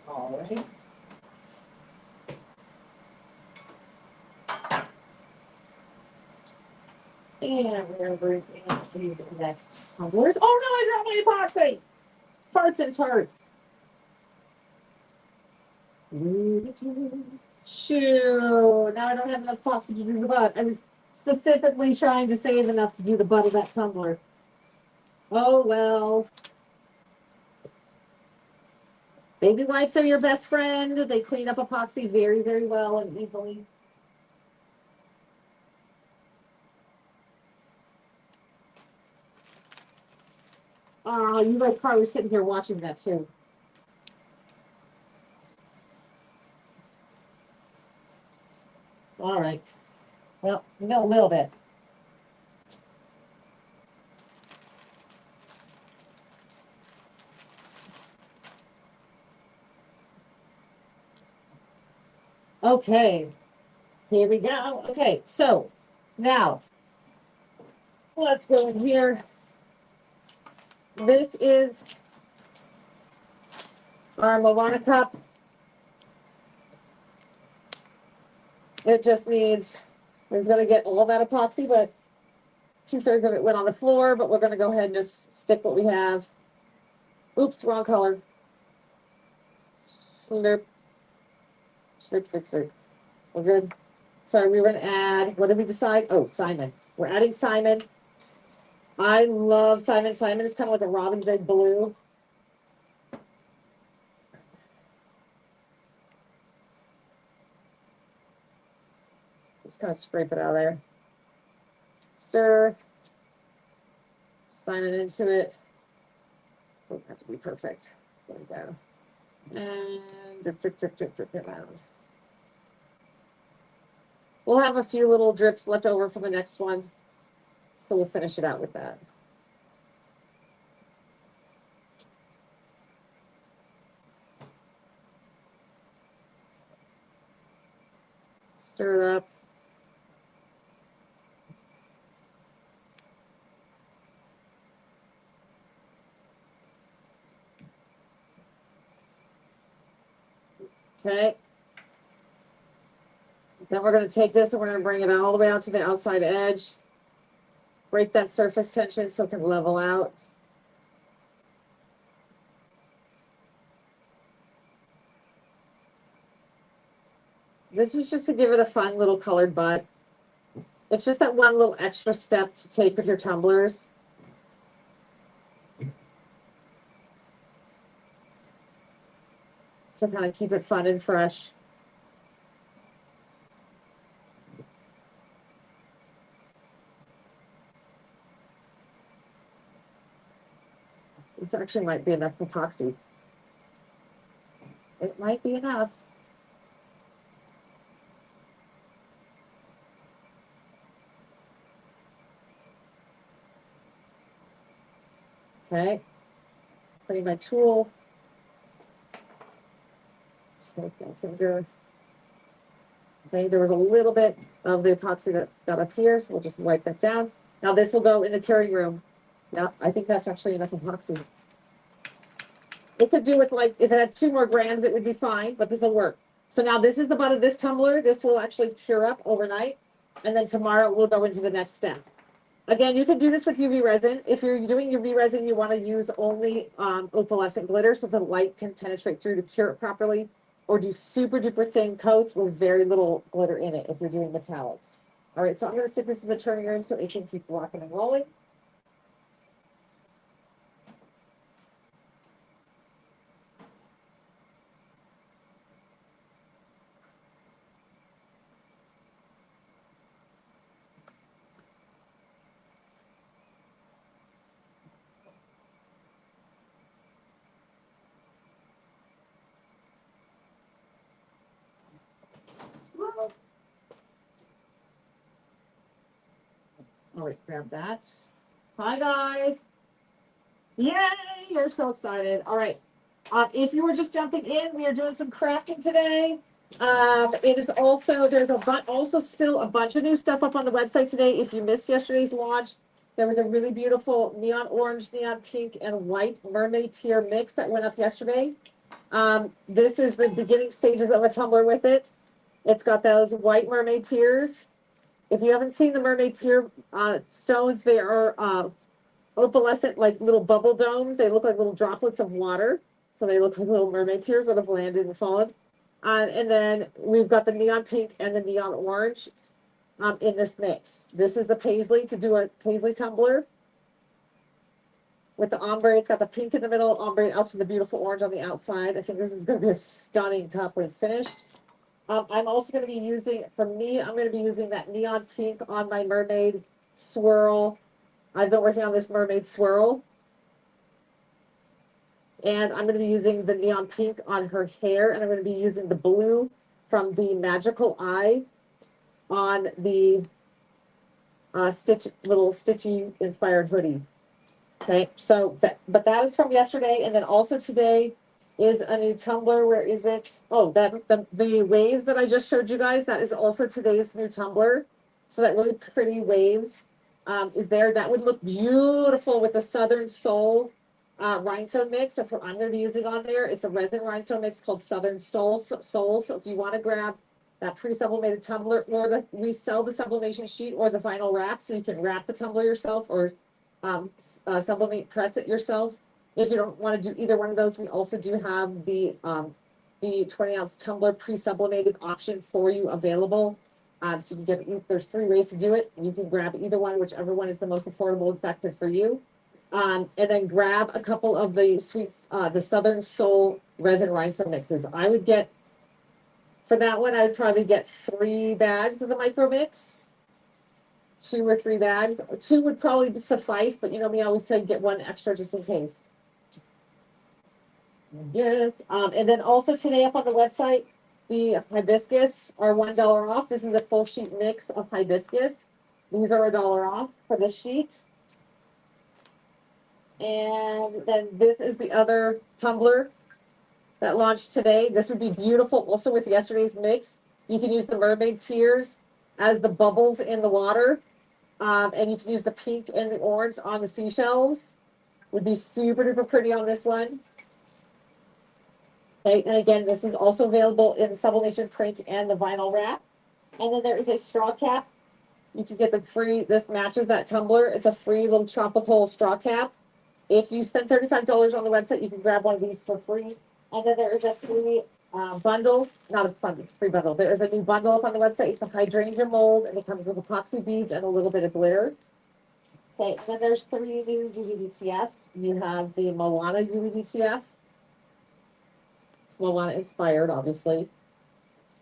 All right. And we're going to bring in these next tumblers. Oh no, I dropped my epoxy! Farts and tarts. Shoo! Now I don't have enough epoxy to do the butt. I was specifically trying to save enough to do the butt of that tumbler. Oh well. Baby wipes are your best friend. They clean up epoxy very, very well and easily. Oh, you guys probably sitting here watching that too. All right. Well, we got a little bit. Okay. Here we go. Okay, so now let's go in here. This is our Moana cup. It just needs, it's going to get all that epoxy, but 2/3 of it went on the floor, but we're gonna go ahead and just stick what we have. Oops, wrong color. Slurp. Slurp, slurp, slurp. We're good. Sorry, we were gonna add, what did we decide? Oh, Simon. We're adding Simon. I love Simon. Simon is kind of like a Robin Hood blue. Just kind of scrape it out of there. Stir. Simon into it. Doesn't have to be perfect. There we go. And drip, drip, drip, drip, drip it around. We'll have a few little drips left over for the next one. So we'll finish it out with that. Stir it up. Okay. Then we're going to take this and we're going to bring it all the way out to the outside edge. Break that surface tension so it can level out. This is just to give it a fun little colored butt. It's just that one little extra step to take with your tumblers. To kind of keep it fun and fresh. This actually might be enough epoxy. It might be enough. Okay. Putting my tool. Take my finger. Okay, there was a little bit of the epoxy that got up here, so we'll just wipe that down. Now this will go in the curing room. Now, I think that's actually enough epoxy. It could do with like, if it had 2 more grams, it would be fine, but this will work. So now this is the butt of this tumbler. This will actually cure up overnight. And then tomorrow we'll go into the next step. Again, you can do this with UV resin. If you're doing UV resin, you want to use only opalescent glitter so the light can penetrate through to cure it properly. Or do super duper thin coats with very little glitter in it if you're doing metallics. All right, so I'm going to stick this in the turning room so it can keep rocking and rolling. All right, grab that. Hi, guys. Yay, you're so excited. All right. If you were just jumping in, we are doing some crafting today. It is also, there's also still a bunch of new stuff up on the website today. If you missed yesterday's launch, there was a really beautiful neon orange, neon pink, and white mermaid tier mix that went up yesterday. This is the beginning stages of a tumbler with it. It's got those white mermaid tiers. If you haven't seen the mermaid tier stones, they are opalescent, like little bubble domes. They look like little droplets of water. So they look like little mermaid tears that have landed and fallen. And then we've got the neon pink and the neon orange in this mix. This is the paisley to do a paisley tumbler. With the ombre, it's got the pink in the middle, ombre out to the beautiful orange on the outside. I think this is going to be a stunning cup when it's finished. I'm also going to be using, for me, I'm going to be using that neon pink on my mermaid swirl. I've been working on this mermaid swirl. And I'm going to be using the neon pink on her hair. And I'm going to be using the blue from the Magical Eye on the little stitchy inspired hoodie. Okay, so but that is from yesterday. And then also today is a new tumbler. Where is it? Oh, the waves that I just showed you guys, that is also today's new tumbler. So that really pretty waves is there. That would look beautiful with the Southern Soul rhinestone mix. That's what I'm going to be using on there. It's a resin rhinestone mix called Southern Soul. So if you want to grab that pre-sublimated tumbler, or we sell the sublimation sheet or the vinyl wrap, so you can wrap the tumbler yourself or sublimate, press it yourself. If you don't want to do either one of those, we also do have the 20-ounce tumbler pre-sublimated option for you available. So you can get, there's 3 ways to do it. You can grab either one, whichever one is the most affordable and effective for you. And then grab a couple of the sweets, the Southern Soul resin rhinestone mixes. I would get, for that one, I would probably get 3 bags of the micro mix, 2 or 3 bags. 2 would probably suffice, but you know me, I always say get 1 extra just in case. Yes. And then also today up on the website, the hibiscus are $1 off. This is a full sheet mix of hibiscus. These are $1 off for this sheet. And then this is the other tumbler that launched today. This would be beautiful also with yesterday's mix. You can use the mermaid tears as the bubbles in the water. And you can use the pink and the orange on the seashells. Would be super duper pretty on this one. Okay, and again, this is also available in the sublimation print and the vinyl wrap. And then there is a straw cap. You can get the free, this matches that tumbler. It's a free little tropical straw cap. If you spend $35 on the website, you can grab one of these for free. And then there is a free bundle, not a free bundle. There is a new bundle up on the website. It's a hydrangea mold, and it comes with epoxy beads and a little bit of glitter. Okay, and then there's 3 new UV DTFs. You have the Moana UV DTF. It's Moana inspired, obviously.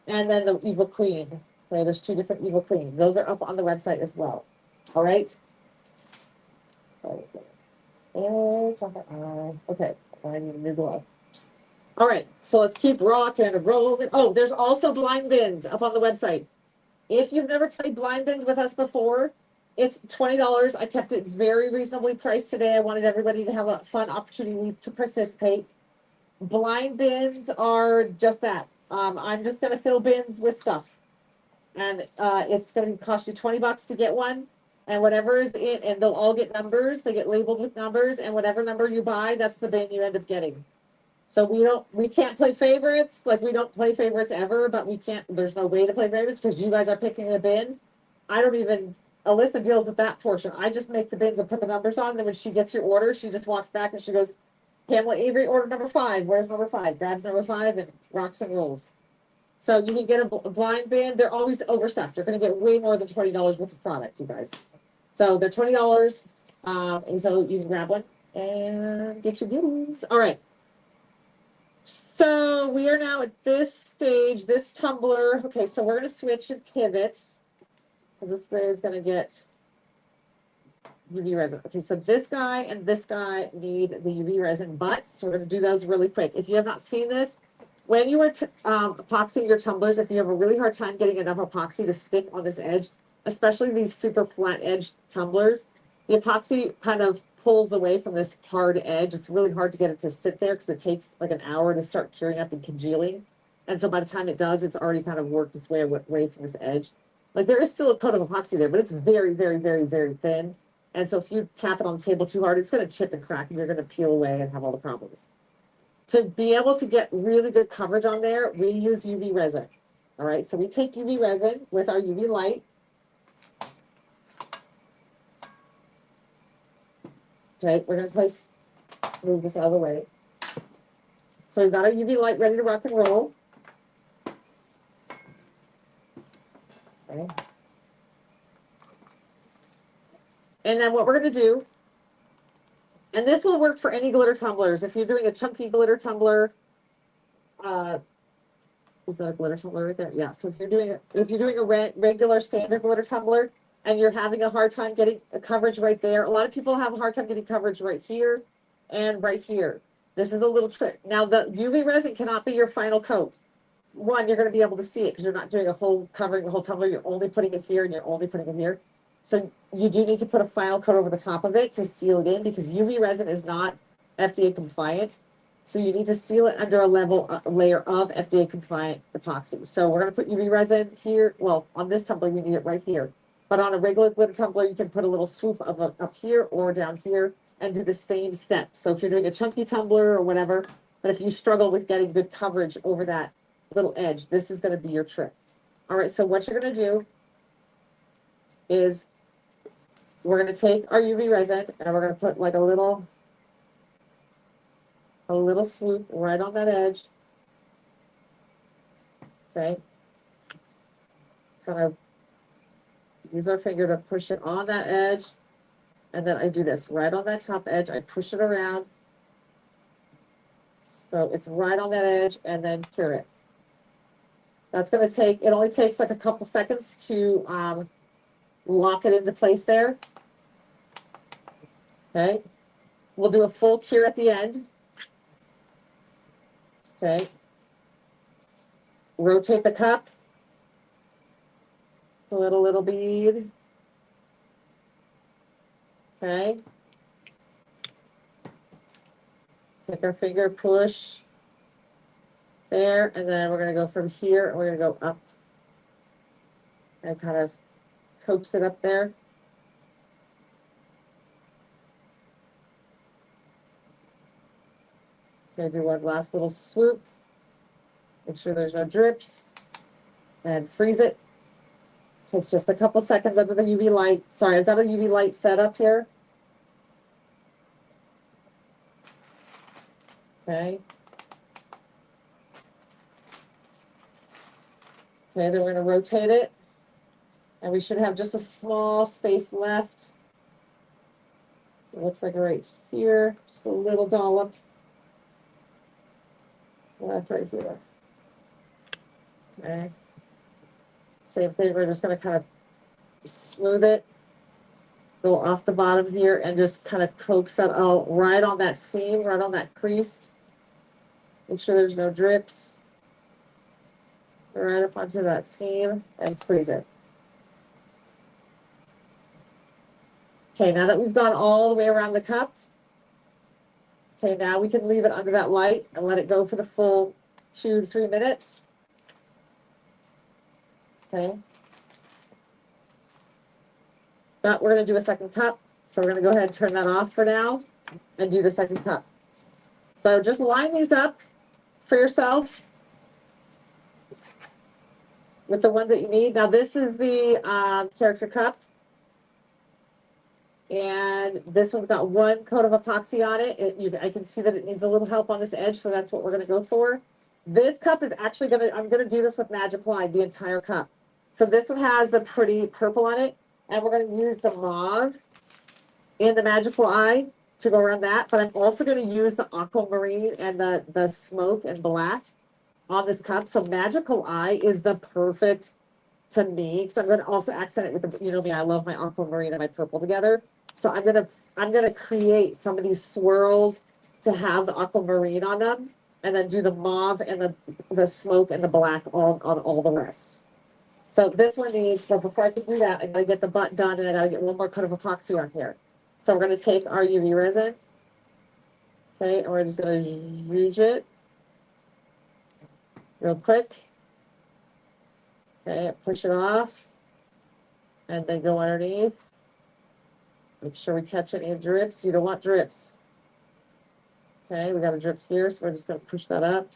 And then the Evil Queen. Okay, there's 2 different Evil Queens. Those are up on the website as well. All right. Okay, I need a new glove. All right, so let's keep rocking and rolling. Oh, there's also blind bins up on the website. If you've never played blind bins with us before, it's $20. I kept it very reasonably priced today. I wanted everybody to have a fun opportunity to participate. Blind bins are just that. I'm just going to fill bins with stuff. And it's going to cost you $20 to get one. And whatever is in, and they'll all get numbers. They get labeled with numbers, and whatever number you buy, that's the bin you end up getting. So we can't play favorites. Like, we don't play favorites ever, but there's no way to play favorites because you guys are picking the bin. Alyssa deals with that portion. I just make the bins and put the numbers on. Then when she gets your order, she just walks back and she goes, Pamela Avery, order number 5. Where's number 5? Grabs number 5 and rocks and rolls. So you can get a blind bin. They're always overstuffed. You're going to get way more than $20 worth of product, you guys. So they're $20. And so you can grab one and get your goodies. All right. So we are now at this stage, this tumbler. Okay, so we're going to switch and pivot because this is going to get UV resin. Okay, so this guy and this guy need the UV resin, but so we're going to do those really quick. If you have not seen this, when you are epoxying your tumblers, if you have a really hard time getting enough epoxy to stick on this edge, especially these super flat edge tumblers, the epoxy kind of pulls away from this hard edge. It's really hard to get it to sit there because it takes like an hour to start curing up and congealing. And so by the time it does, it's already kind of worked its way away from this edge. Like, there is still a coat of epoxy there, but it's very, very, very, very thin. And so if you tap it on the table too hard, it's going to chip and crack and you're going to peel away and have all the problems. To be able to get really good coverage on there, we use UV resin. All right, so we take UV resin with our UV light. Okay, we're going to move this out of the way. So we've got our UV light ready to rock and roll. Okay. And then what we're going to do, and this will work for any glitter tumblers. If you're doing a chunky glitter tumbler, is that a glitter tumbler right there? Yeah. So if you're doing a regular standard glitter tumbler and you're having a hard time getting a coverage right there, a lot of people have a hard time getting coverage right here and right here. This is a little trick. Now, the UV resin cannot be your final coat. One, you're going to be able to see it because you're not doing covering the whole tumbler. You're only putting it here and you're only putting it here. So you do need to put a final coat over the top of it to seal it in because UV resin is not FDA compliant. So you need to seal it under a layer of FDA compliant epoxy. So we're going to put UV resin here. Well, on this tumbler, you need it right here. But on a regular glitter tumbler, you can put a little swoop of up here or down here and do the same step. So if you're doing a chunky tumbler or whatever, but if you struggle with getting good coverage over that little edge, this is going to be your trick. All right, so what you're gonna do is we're gonna take our UV resin and we're gonna put like a little swoop right on that edge. Okay. Kind of use our finger to push it on that edge. And then I do this right on that top edge. I push it around. So it's right on that edge and then cure it. That's going to take, it only takes like a couple seconds to lock it into place there. Okay. We'll do a full cure at the end. Okay. Rotate the cup. Put a little bead. Okay. Take our finger, push there, and then we're going to go from here and we're going to go up and kind of coax it up there. Okay, do one last little swoop. Make sure there's no drips. And freeze it. Takes just a couple seconds under the UV light. Sorry, I've got a UV light set up here. Okay. Okay, then we're going to rotate it. And we should have just a small space left. It looks like right here. Just a little dollop. That's right here. Okay. Same thing, we're just going to kind of smooth it. Go off the bottom here and just kind of coax that out right on that seam, right on that crease. Make sure there's no drips. Right up onto that seam and freeze it. Okay, now that we've gone all the way around the cup, okay, now we can leave it under that light and let it go for the full 2 to 3 minutes. Okay. But we're going to do a second cup. So we're going to go ahead and turn that off for now and do the second cup. So just line these up for yourself with the ones that you need. Now this is the character cup. And this one's got one coat of epoxy on it. I can see that it needs a little help on this edge, so that's what we're going to go for. This cup is actually I'm going to do this with Magic Line, the entire cup. So this one has the pretty purple on it, and we're going to use the mauve in the magical eye to go around that. But I'm also going to use the aquamarine and the smoke and black on this cup. So magical eye is the perfect to me, because I'm going to also accent it with the, you know me, I love my aquamarine and my purple together. So I'm gonna create some of these swirls to have the aquamarine on them, and then do the mauve and the smoke and the black on all the rest. So this one needs, so before I can do that, I gotta get the butt done and I gotta get one more coat of epoxy on here. So we're gonna take our UV resin, okay, and we're just gonna zhuzh it real quick. Okay, push it off, and then go underneath. Make sure we catch any drips. You don't want drips. Okay, we got a drip here, so we're just going to push that up.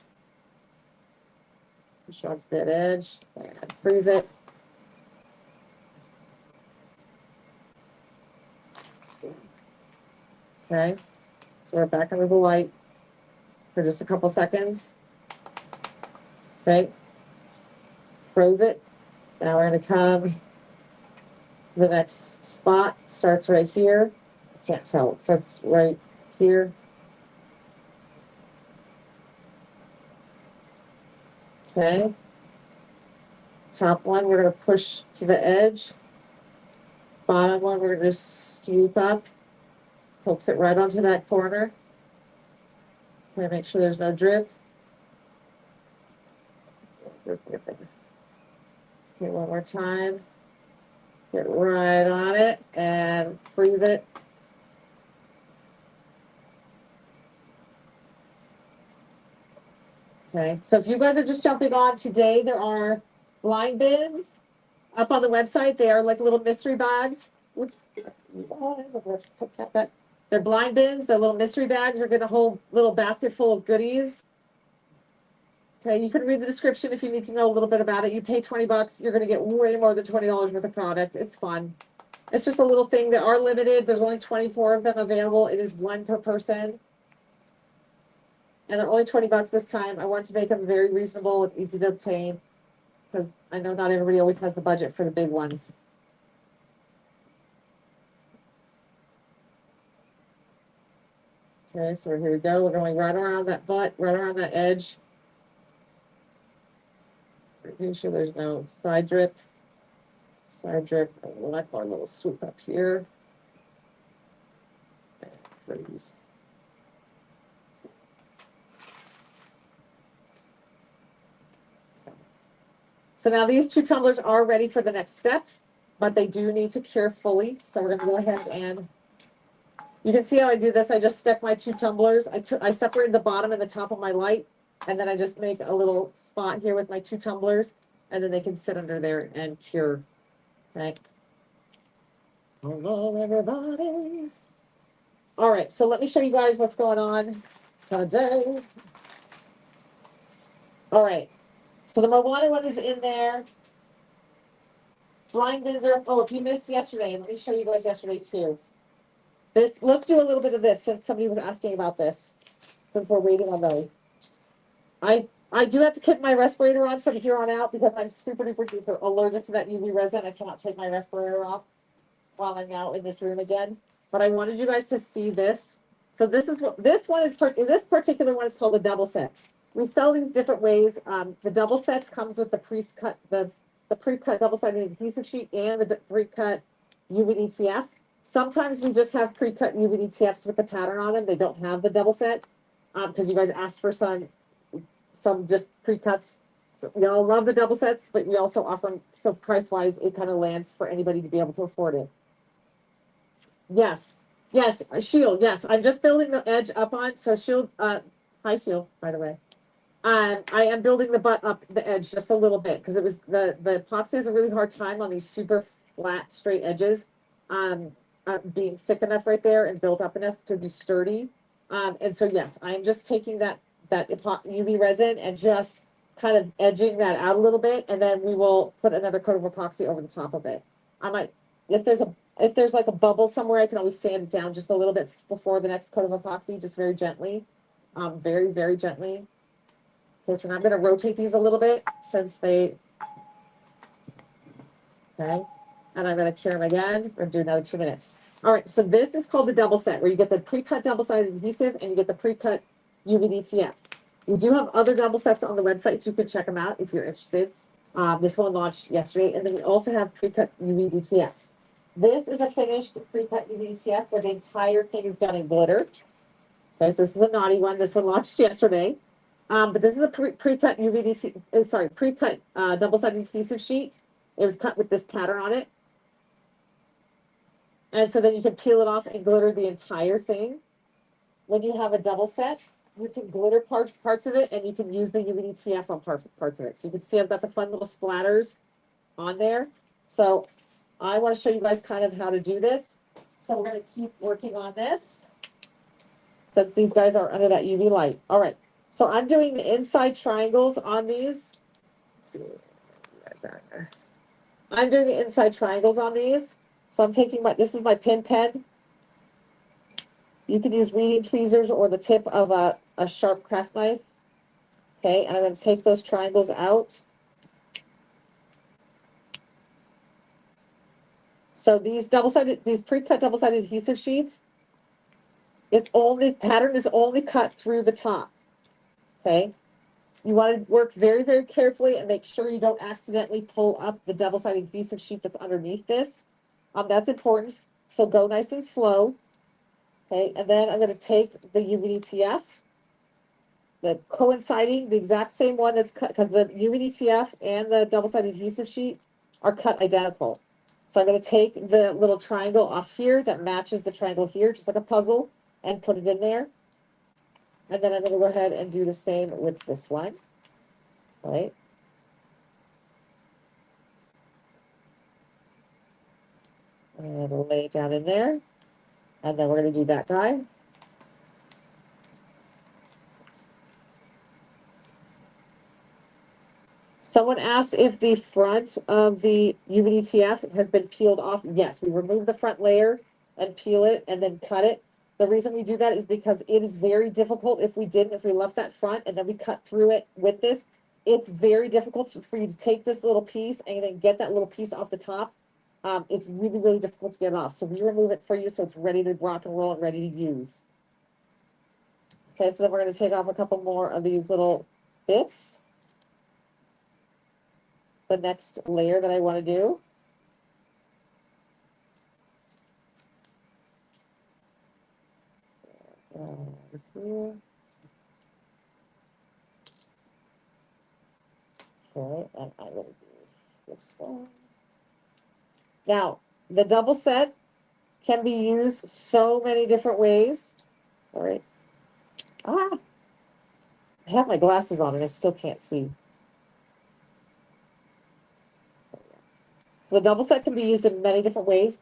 Push onto that edge and freeze it. Okay, so we're back under the light for just a couple seconds. Okay, froze it. Now we're going to come. The next spot starts right here. I can't tell. It starts right here. Okay. Top one, we're going to push to the edge. Bottom one, we're going to swoop up. Coax it right onto that corner. Okay, make sure there's no drip. Okay, one more time. Get right on it and freeze it. Okay, so if you guys are just jumping on today, there are blind bins up on the website. They are like little mystery bags. Oops. They're blind bins. They're little mystery bags. They're going to hold little basket full of goodies. Okay, you can read the description if you need to know a little bit about it. You pay 20 bucks, you're gonna get way more than $20 worth of product. It's fun. It's just a little thing that are limited. There's only 24 of them available. It is one per person. And they're only 20 bucks this time. I wanted to make them very reasonable and easy to obtain because I know not everybody always has the budget for the big ones. Okay, so here we go. We're going right around that butt, right around that edge. Making sure there's no side drip. Side drip. I like our little swoop up here. Freeze. So now these two tumblers are ready for the next step, but they do need to cure fully. So we're gonna go ahead and, you can see how I do this. I just stuck my two tumblers. I separated the bottom and the top of my light, and then I just make a little spot here with my two tumblers, and then they can sit under there and cure. Okay. Hello, everybody. All right, so let me show you guys what's going on today. All right, so the Moana one is in there. Blind bins are, oh, if you missed yesterday, let me show you guys yesterday too. This, let's do a little bit of this since somebody was asking about this, since we're waiting on those. I do have to keep my respirator on from here on out because I'm super duper allergic to that UV resin. I cannot take my respirator off while I'm now in this room again. But I wanted you guys to see this. So this is what this one is. This particular one is called a double set. We sell these different ways. The double sets comes with the pre-cut pre-cut double-sided adhesive sheet and the pre-cut UV Sometimes we just have pre-cut UV with the pattern on them. They don't have the double set because you guys asked for some just pre-cuts. So we all love the double sets, but we also offer them, so price-wise, it kind of lands for anybody to be able to afford it. Yes, yes, Shield, yes. I'm just building the edge up on, so Shield, hi Shield, by the way. I am building the butt up the edge just a little bit because it was the epoxy has a really hard time on these super flat, straight edges, being thick enough right there and built up enough to be sturdy. And so yes, I'm just taking that UV resin and just kind of edging that out a little bit, and then we will put another coat of epoxy over the top of it. I might, if there's like a bubble somewhere, I can always sand it down just a little bit before the next coat of epoxy, just very gently, very gently. Okay, so now I'm going to rotate these a little bit since they, okay, and I'm going to cure them again. We're going to do another 2 minutes. All right, so this is called the double set, where you get the pre-cut double-sided adhesive and you get the pre-cut UV We do have other double sets on the website, so you can check them out if you're interested. This one launched yesterday, and then we also have pre-cut UV This is a finished pre-cut UV where the entire thing is done in glitter. Okay, so this is a naughty one. This one launched yesterday. But this is a pre-cut pre-cut double-sided adhesive sheet. It was cut with this pattern on it. And so then you can peel it off and glitter the entire thing. When you have a double set, you can glitter parts of it, and you can use the UV on parts of it. So you can see I've got the fun little splatters on there. So I want to show you guys kind of how to do this. So we're going to keep working on this since these guys are under that UV light. All right. So I'm doing the inside triangles on these. Let's see where you guys are there. I'm doing the inside triangles on these. So I'm taking this is my pin pen. You can use weeding tweezers or the tip of a sharp craft knife. Okay, and I'm going to take those triangles out. So these pre-cut double-sided adhesive sheets, pattern is only cut through the top. Okay. You want to work very carefully and make sure you don't accidentally pull up the double-sided adhesive sheet that's underneath this. That's important. So go nice and slow. Okay, and then I'm going to take the UVDTF, the coinciding, the exact same one that's cut, because the UVDTF and the double-sided adhesive sheet are cut identical. So I'm going to take the little triangle off here that matches the triangle here, just like a puzzle, and put it in there. And then I'm going to go ahead and do the same with this one. Right? And we'll lay it down in there. And then we're going to do that guy. Someone asked if the front of the UVDTF has been peeled off. Yes, we remove the front layer and peel it and then cut it. The reason we do that is because it is very difficult if we left that front and then we cut through it with this. It's very difficult for you to take this little piece and then get that little piece off the top. It's really, really difficult to get it off. So we remove it for you so it's ready to rock and roll and ready to use. Okay, so then we're going to take off a couple more of these little bits. The next layer that I want to do. Okay, and I will do this one. Now, the double set can be used so many different ways. Sorry. I have my glasses on and I still can't see. So the double set can be used in many different ways.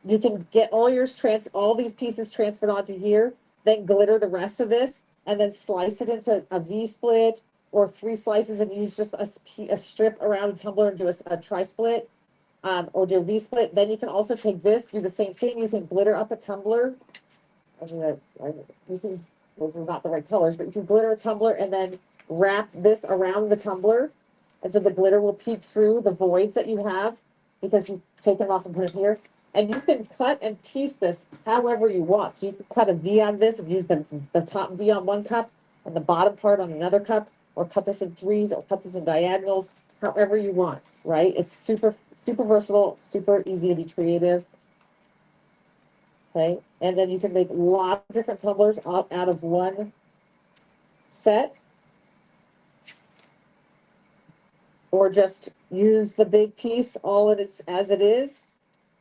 You can get all these pieces transferred onto here, then glitter the rest of this, and then slice it into a V-split or 3 slices and use just a strip around a tumbler and do a tri-split, or do a V-split. Then you can also take this, do the same thing. You can glitter up a tumbler. Those are not the right colors, but you can glitter a tumbler and then wrap this around the tumbler. And so the glitter will peek through the voids that you have because you've taken it off and put it here. And you can cut and piece this however you want. So you can cut a V on this and use the top V on one cup and the bottom part on another cup, or cut this in 3s or cut this in diagonals, however you want, right? It's super, super versatile, super easy to be creative. Okay, and then you can make a lot of different tumblers out of one set. Or just use the big piece, all it is as it is,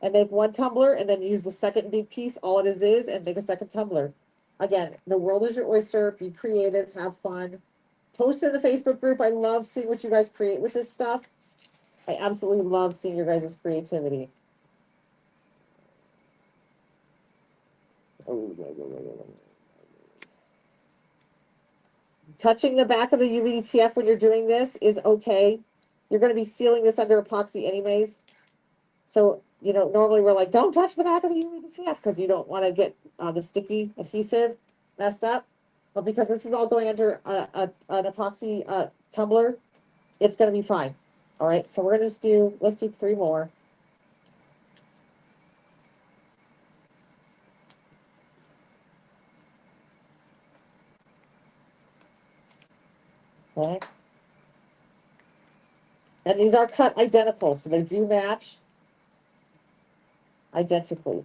and make one tumbler, and then use the second big piece, all it is, and make a second tumbler. Again, the world is your oyster. Be creative, have fun. Post in the Facebook group. I love seeing what you guys create with this stuff. I absolutely love seeing your guys' creativity. Touching the back of the UVDTF when you're doing this is okay. You're going to be sealing this under epoxy anyways. So, normally we're like, don't touch the back of the UVDTF because you don't want to get the sticky adhesive messed up. But because this is all going under an epoxy tumbler, it's going to be fine. All right, so we're going to let's do 3 more. Okay. And these are cut identical, so they do match identically.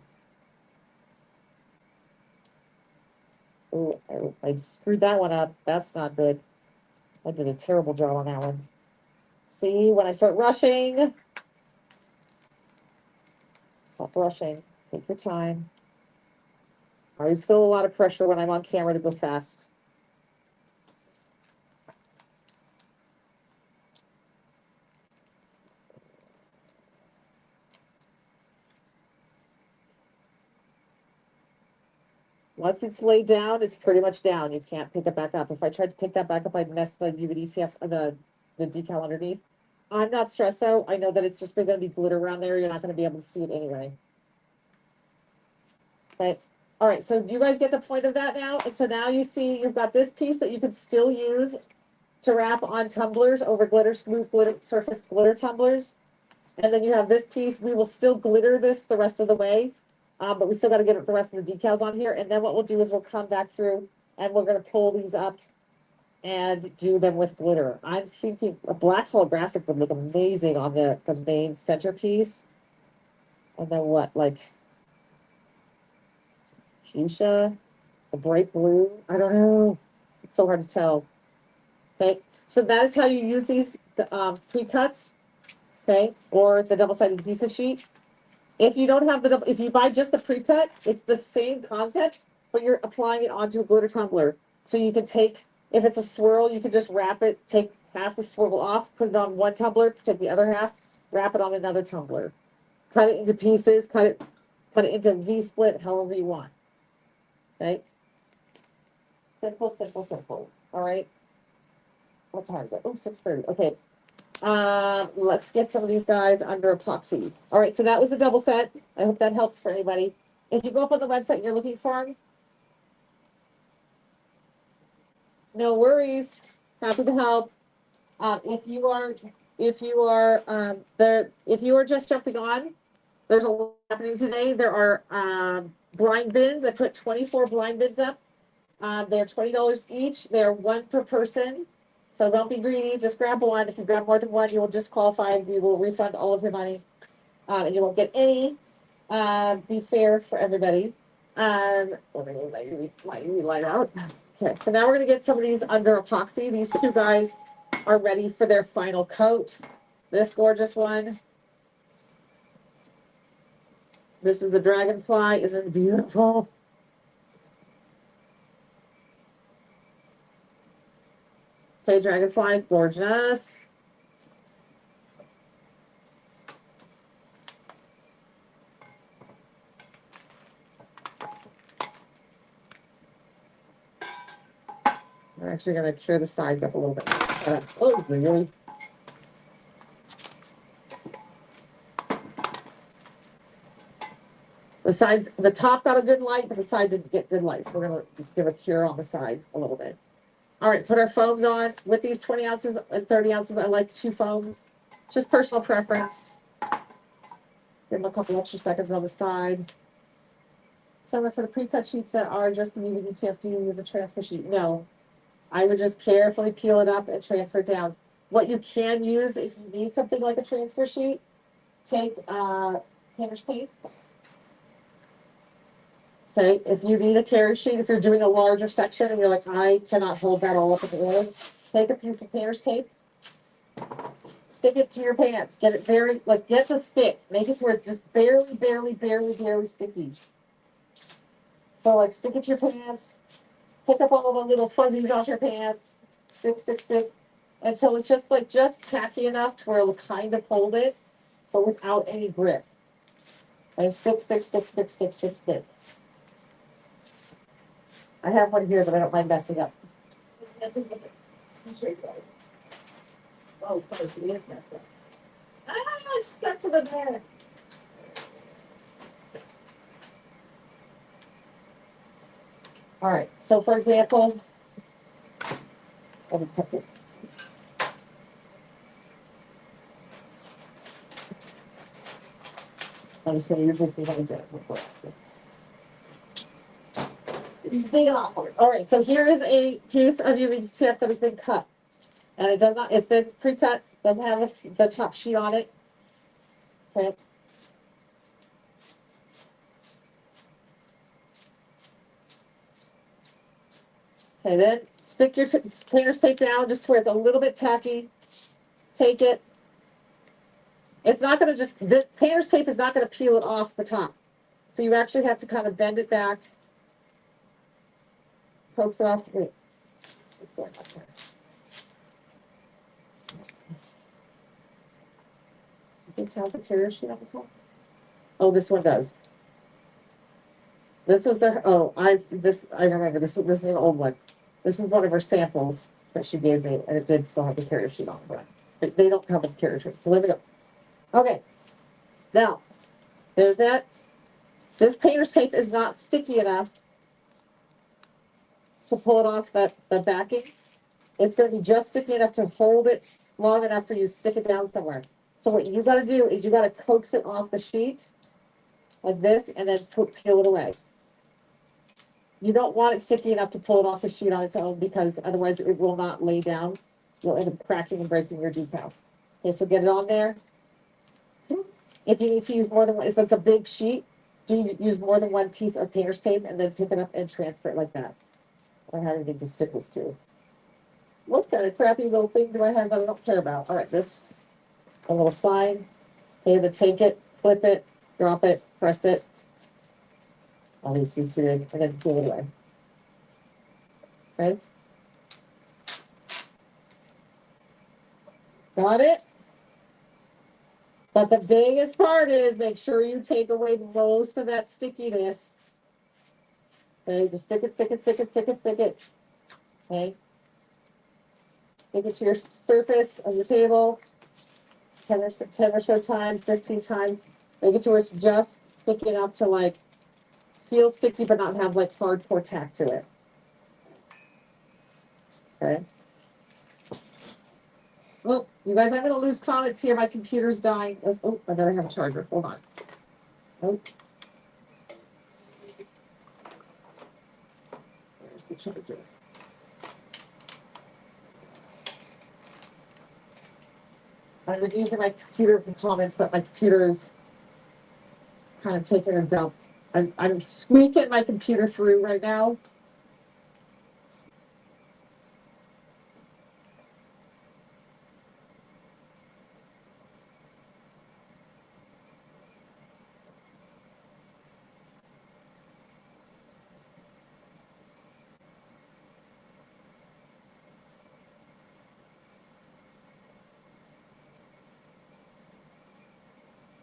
Oh, I screwed that one up. That's not good. I did a terrible job on that one. See, when I start rushing, stop rushing. Take your time. I always feel a lot of pressure when I'm on camera to go fast. Once it's laid down, it's pretty much down. You can't pick it back up. If I tried to pick that back up, I'd mess the UVDTF, the decal underneath. I'm not stressed though. I know that it's just going to be glitter around there. You're not going to be able to see it anyway. Okay. All right. So you guys get the point of that now? And so now you see you've got this piece that you could still use to wrap on tumblers over smooth glitter, surfaced glitter tumblers. And then you have this piece. We will still glitter this the rest of the way. But we still got to get the rest of the decals on here. And then what we'll do is we'll come back through and we're going to pull these up and do them with glitter. I'm thinking a black holographic would look amazing on the main centerpiece. And then what, like fuchsia, a bright blue? I don't know. It's so hard to tell. Okay, so that is how you use these pre-cuts, okay, or the double-sided adhesive sheet. If you don't have if you buy just the pre-cut, it's the same concept, but you're applying it onto a glitter tumbler. So you can take, if it's a swirl, you can just wrap it, take half the swirl off, put it on one tumbler, take the other half, wrap it on another tumbler. Cut it into pieces, cut it into V-split, however you want. Okay? Simple, simple, simple. All right? What time is it? Oh, 6:30. Okay. Let's get some of these guys under epoxy. All right, so that was a double set. I hope that helps for anybody. If you go up on the website and you're looking for them, no worries. Happy to help. If you are if you are just jumping on, there's a lot happening today. There are blind bins. I put 24 blind bins up. They're $20 each. They're one per person. So don't be greedy. Just grab one. If you grab more than one, you will disqualify. We will refund all of your money. And you won't get any. Be fair for everybody. Let me move my UV light out. Okay, so now we're gonna get some of these under epoxy. These two guys are ready for their final coat. This gorgeous one. This is the dragonfly. Isn't it beautiful? Okay, dragonfly, gorgeous. We're actually gonna cure the sides up a little bit. Oh, really? The sides, the top got a good light, but the side didn't get good light. So we're gonna give a cure on the side a little bit. All right, put our foams on. With these 20 ounces and 30 ounces, I like 2 foams. Just personal preference. Give them a couple extra seconds on the side. So for the pre-cut sheets that are just the UVDTF, do you use a transfer sheet? No. I would just carefully peel it up and transfer it down. What you can use if you need something like a transfer sheet, take painter's tape. Say, if you need a carry sheet, if you're doing a larger section and you're like, I cannot hold that all up in the air, take a piece of painter's tape, stick it to your pants. Get it very, like, get the stick. Make it where it's just barely, barely, barely, barely sticky. So, like, stick it to your pants, pick up all the little fuzzies off your pants, stick, stick, stick, until it's just, like, just tacky enough to where it'll kind of hold it, but without any grip. And stick, stick, stick, stick, stick, stick, stick. I have one here, but I don't mind messing up. Messing with it. I'll show you guys. Oh, fuck, it is messed up. Ah, it's stuck to the bed. All right, so for example, let me cut this. I'm just going to use this as an example. It's big and awkward. All right, so here is a piece of UVTF that has been cut. And it does not, it's been pre-cut, doesn't have the top sheet on it. Okay. Okay, then stick your painter's tape down just where it's a little bit tacky. Take it. It's not going to just, the painter's tape is not going to peel it off the top. So you actually have to kind of bend it back. Coax it off. Wait. What's going on here? Does it have the carrier sheet on the top? Oh, this one does. This was the, oh, I remember this is an old one. This is one of her samples that she gave me, and it did still have the carrier sheet on it. But they don't come with the carrier sheet, so let me go. Okay. Now, there's that. This painter's tape is not sticky enough to pull it off the backing. It's going to be just sticky enough to hold it long enough for you to stick it down somewhere. So what you got to do is you got to coax it off the sheet like this and then peel it away. You don't want it sticky enough to pull it off the sheet on its own because otherwise it will not lay down. You'll end up cracking and breaking your decal. Okay, so get it on there. If you need to use more than one, if it's a big sheet, do use more than one piece of painter's tape and then pick it up and transfer it like that. I don't have anything to stick this to. What kind of crappy little thing do I have that I don't care about? All right, this, a little sign. Okay, then take it, flip it, drop it, press it. I'll need to too, and then peel it away. Okay. Got it? But the biggest part is make sure you take away most of that stickiness. Okay, just stick it, stick it, stick it, stick it, stick it. Okay. Stick it to your surface of your table. 10 or so times, 15 times. Make it to where it's just sticky enough to like feel sticky, but not have like hardcore tack to it. Okay. Oh, you guys, I'm gonna lose comments here. My computer's dying. Oh, I gotta have a charger. Hold on. Oh. Where's the charger? I've been using my computer for comments, but my computer is kind of taking a dump. I'm squeaking my computer through right now.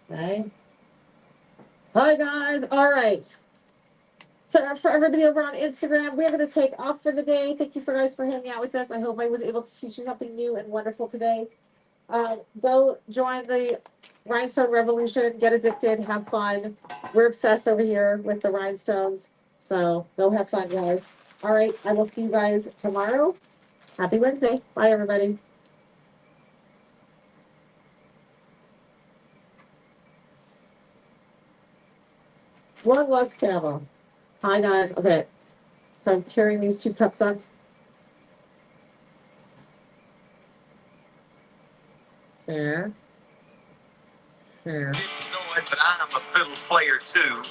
Okay. Hi guys. All right. So for everybody over on Instagram, we're going to take off for the day. Thank you for guys for hanging out with us. I hope I was able to teach you something new and wonderful today. Go join the Rhinestone Revolution. Get addicted. Have fun. We're obsessed over here with the rhinestones. So go have fun, guys. All right. I will see you guys tomorrow. Happy Wednesday. Bye, everybody. One less camo. Hi, guys. Okay. So I'm carrying these 2 cups up. There. There. Didn't know it, but I'm a fiddle player too.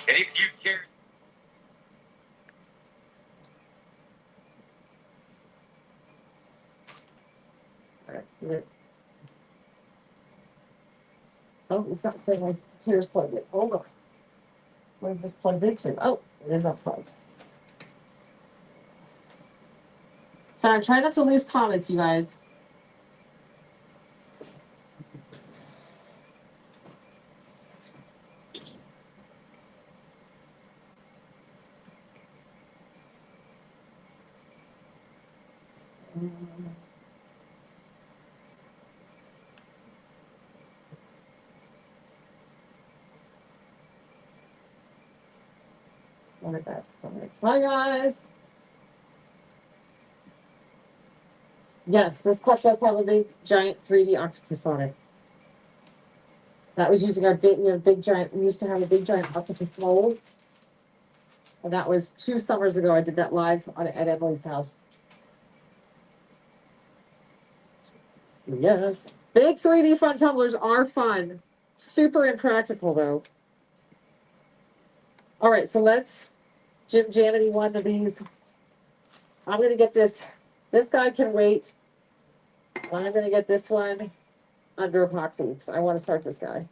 And if you care. All right. Oh, it's not saying my computer's plugged in. Hold on. What is this plugged into? Oh, it is unplugged. So I'm trying not to lose comments, you guys. Bye, guys. Yes, this cup does have a big, giant 3D octopus on it. That was using our big, big giant. We used to have a big giant octopus mold, and that was 2 summers ago. I did that live at Emily's house. Yes, big 3D fun tumblers are fun. Super impractical though. All right, so let's Jim Janity one of these. I'm gonna get this. This guy can wait. I'm gonna get this one under epoxy because I want to start this guy.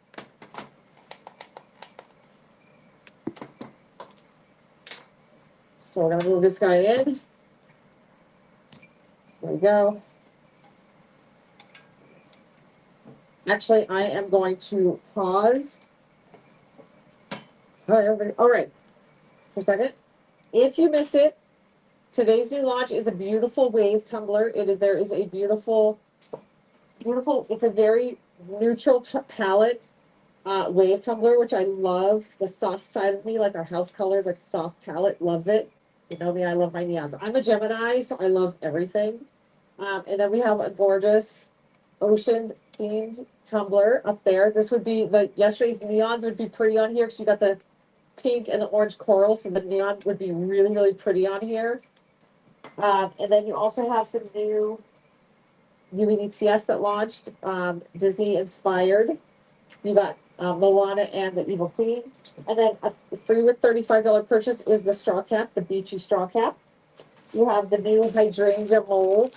So we're gonna move this guy in. There we go. Actually, I am going to pause. All right, everybody. All right, for a second. If you missed it, today's new launch is a beautiful wave tumbler. There is a beautiful, it's a very neutral palette wave tumbler, which I love. The soft side of me, like our house colors, like soft palette, loves it. You know me, I love my neons. I'm a Gemini, so I love everything. And then we have a gorgeous ocean themed tumbler up there. This would be yesterday's neons would be pretty on here because you got the pink and the orange coral, so the neon would be really, really pretty on here. And then you also have some new UVETS that launched, Disney inspired. You got Moana and the Evil Queen. And then a free with $35 purchase is the straw cap, the beachy straw cap. You have the new hydrangea mold.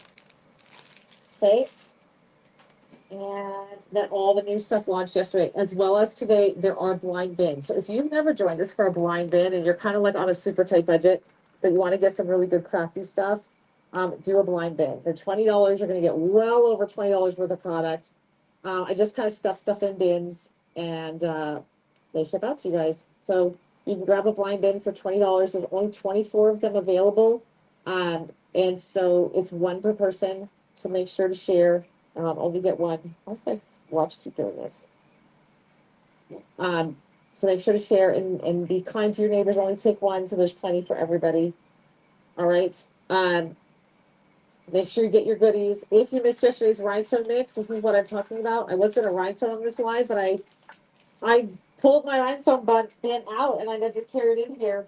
Okay. And then all the new stuff launched yesterday, as well as today, there are blind bins. So if you've never joined us for a blind bin and you're kind of like on a super tight budget, but you want to get some really good crafty stuff, do a blind bin. They're $20. You're going to get well over $20 worth of product. I just kind of stuff in bins and they ship out to you guys. So you can grab a blind bin for $20. There's only 24 of them available. And so it's one per person. So make sure to share. Only get one. I was like, Watch, keep doing this. So make sure to share and be kind to your neighbors. Only take one, so there's plenty for everybody. All right. Make sure you get your goodies. If you missed yesterday's rhinestone mix, this is what I'm talking about. I was gonna rhinestone on this live, but I pulled my rhinestone bin out and I had to carry it in here.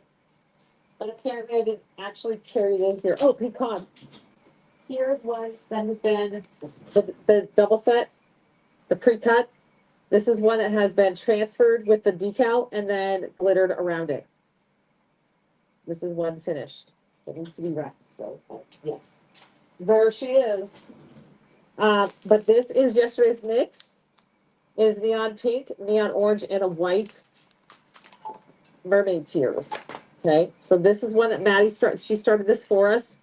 But apparently I didn't actually carry it in here. Oh, pecan. Here's one that has been the double set, the pre-cut. This is one that has been transferred with the decal and then glittered around it. This is one finished. It needs to be wrapped, so yes. There she is. But this is yesterday's mix. Is neon pink, neon orange, and a white mermaid tears. Okay, so this is one that Maddie started. She started this for us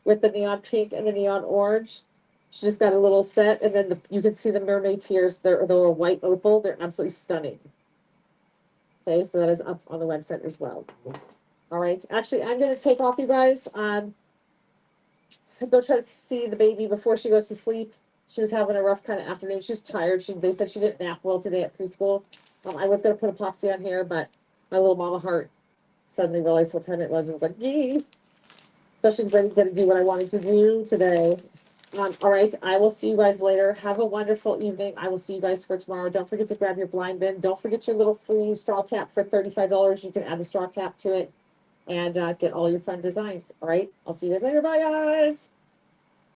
with the neon pink and the neon orange. She just got a little set, and then you can see the mermaid tears. They're a white opal. They're absolutely stunning. Okay, so that is up on the website as well. All right, actually, I'm going to take off, you guys. Go try to see the baby before she goes to sleep. She was having a rough kind of afternoon. She was tired. They said she didn't nap well today at preschool. I was going to put Epoxy on here, but my little mama heart suddenly realized what time it was and was like, gee. Especially because I didn't get to do what I wanted to do today. All right, I will see you guys later. Have a wonderful evening. I will see you guys for tomorrow. Don't forget to grab your blind bin. Don't forget your little free straw cap for $35. You can add the straw cap to it and get all your fun designs. All right, I'll see you guys later. Bye, guys.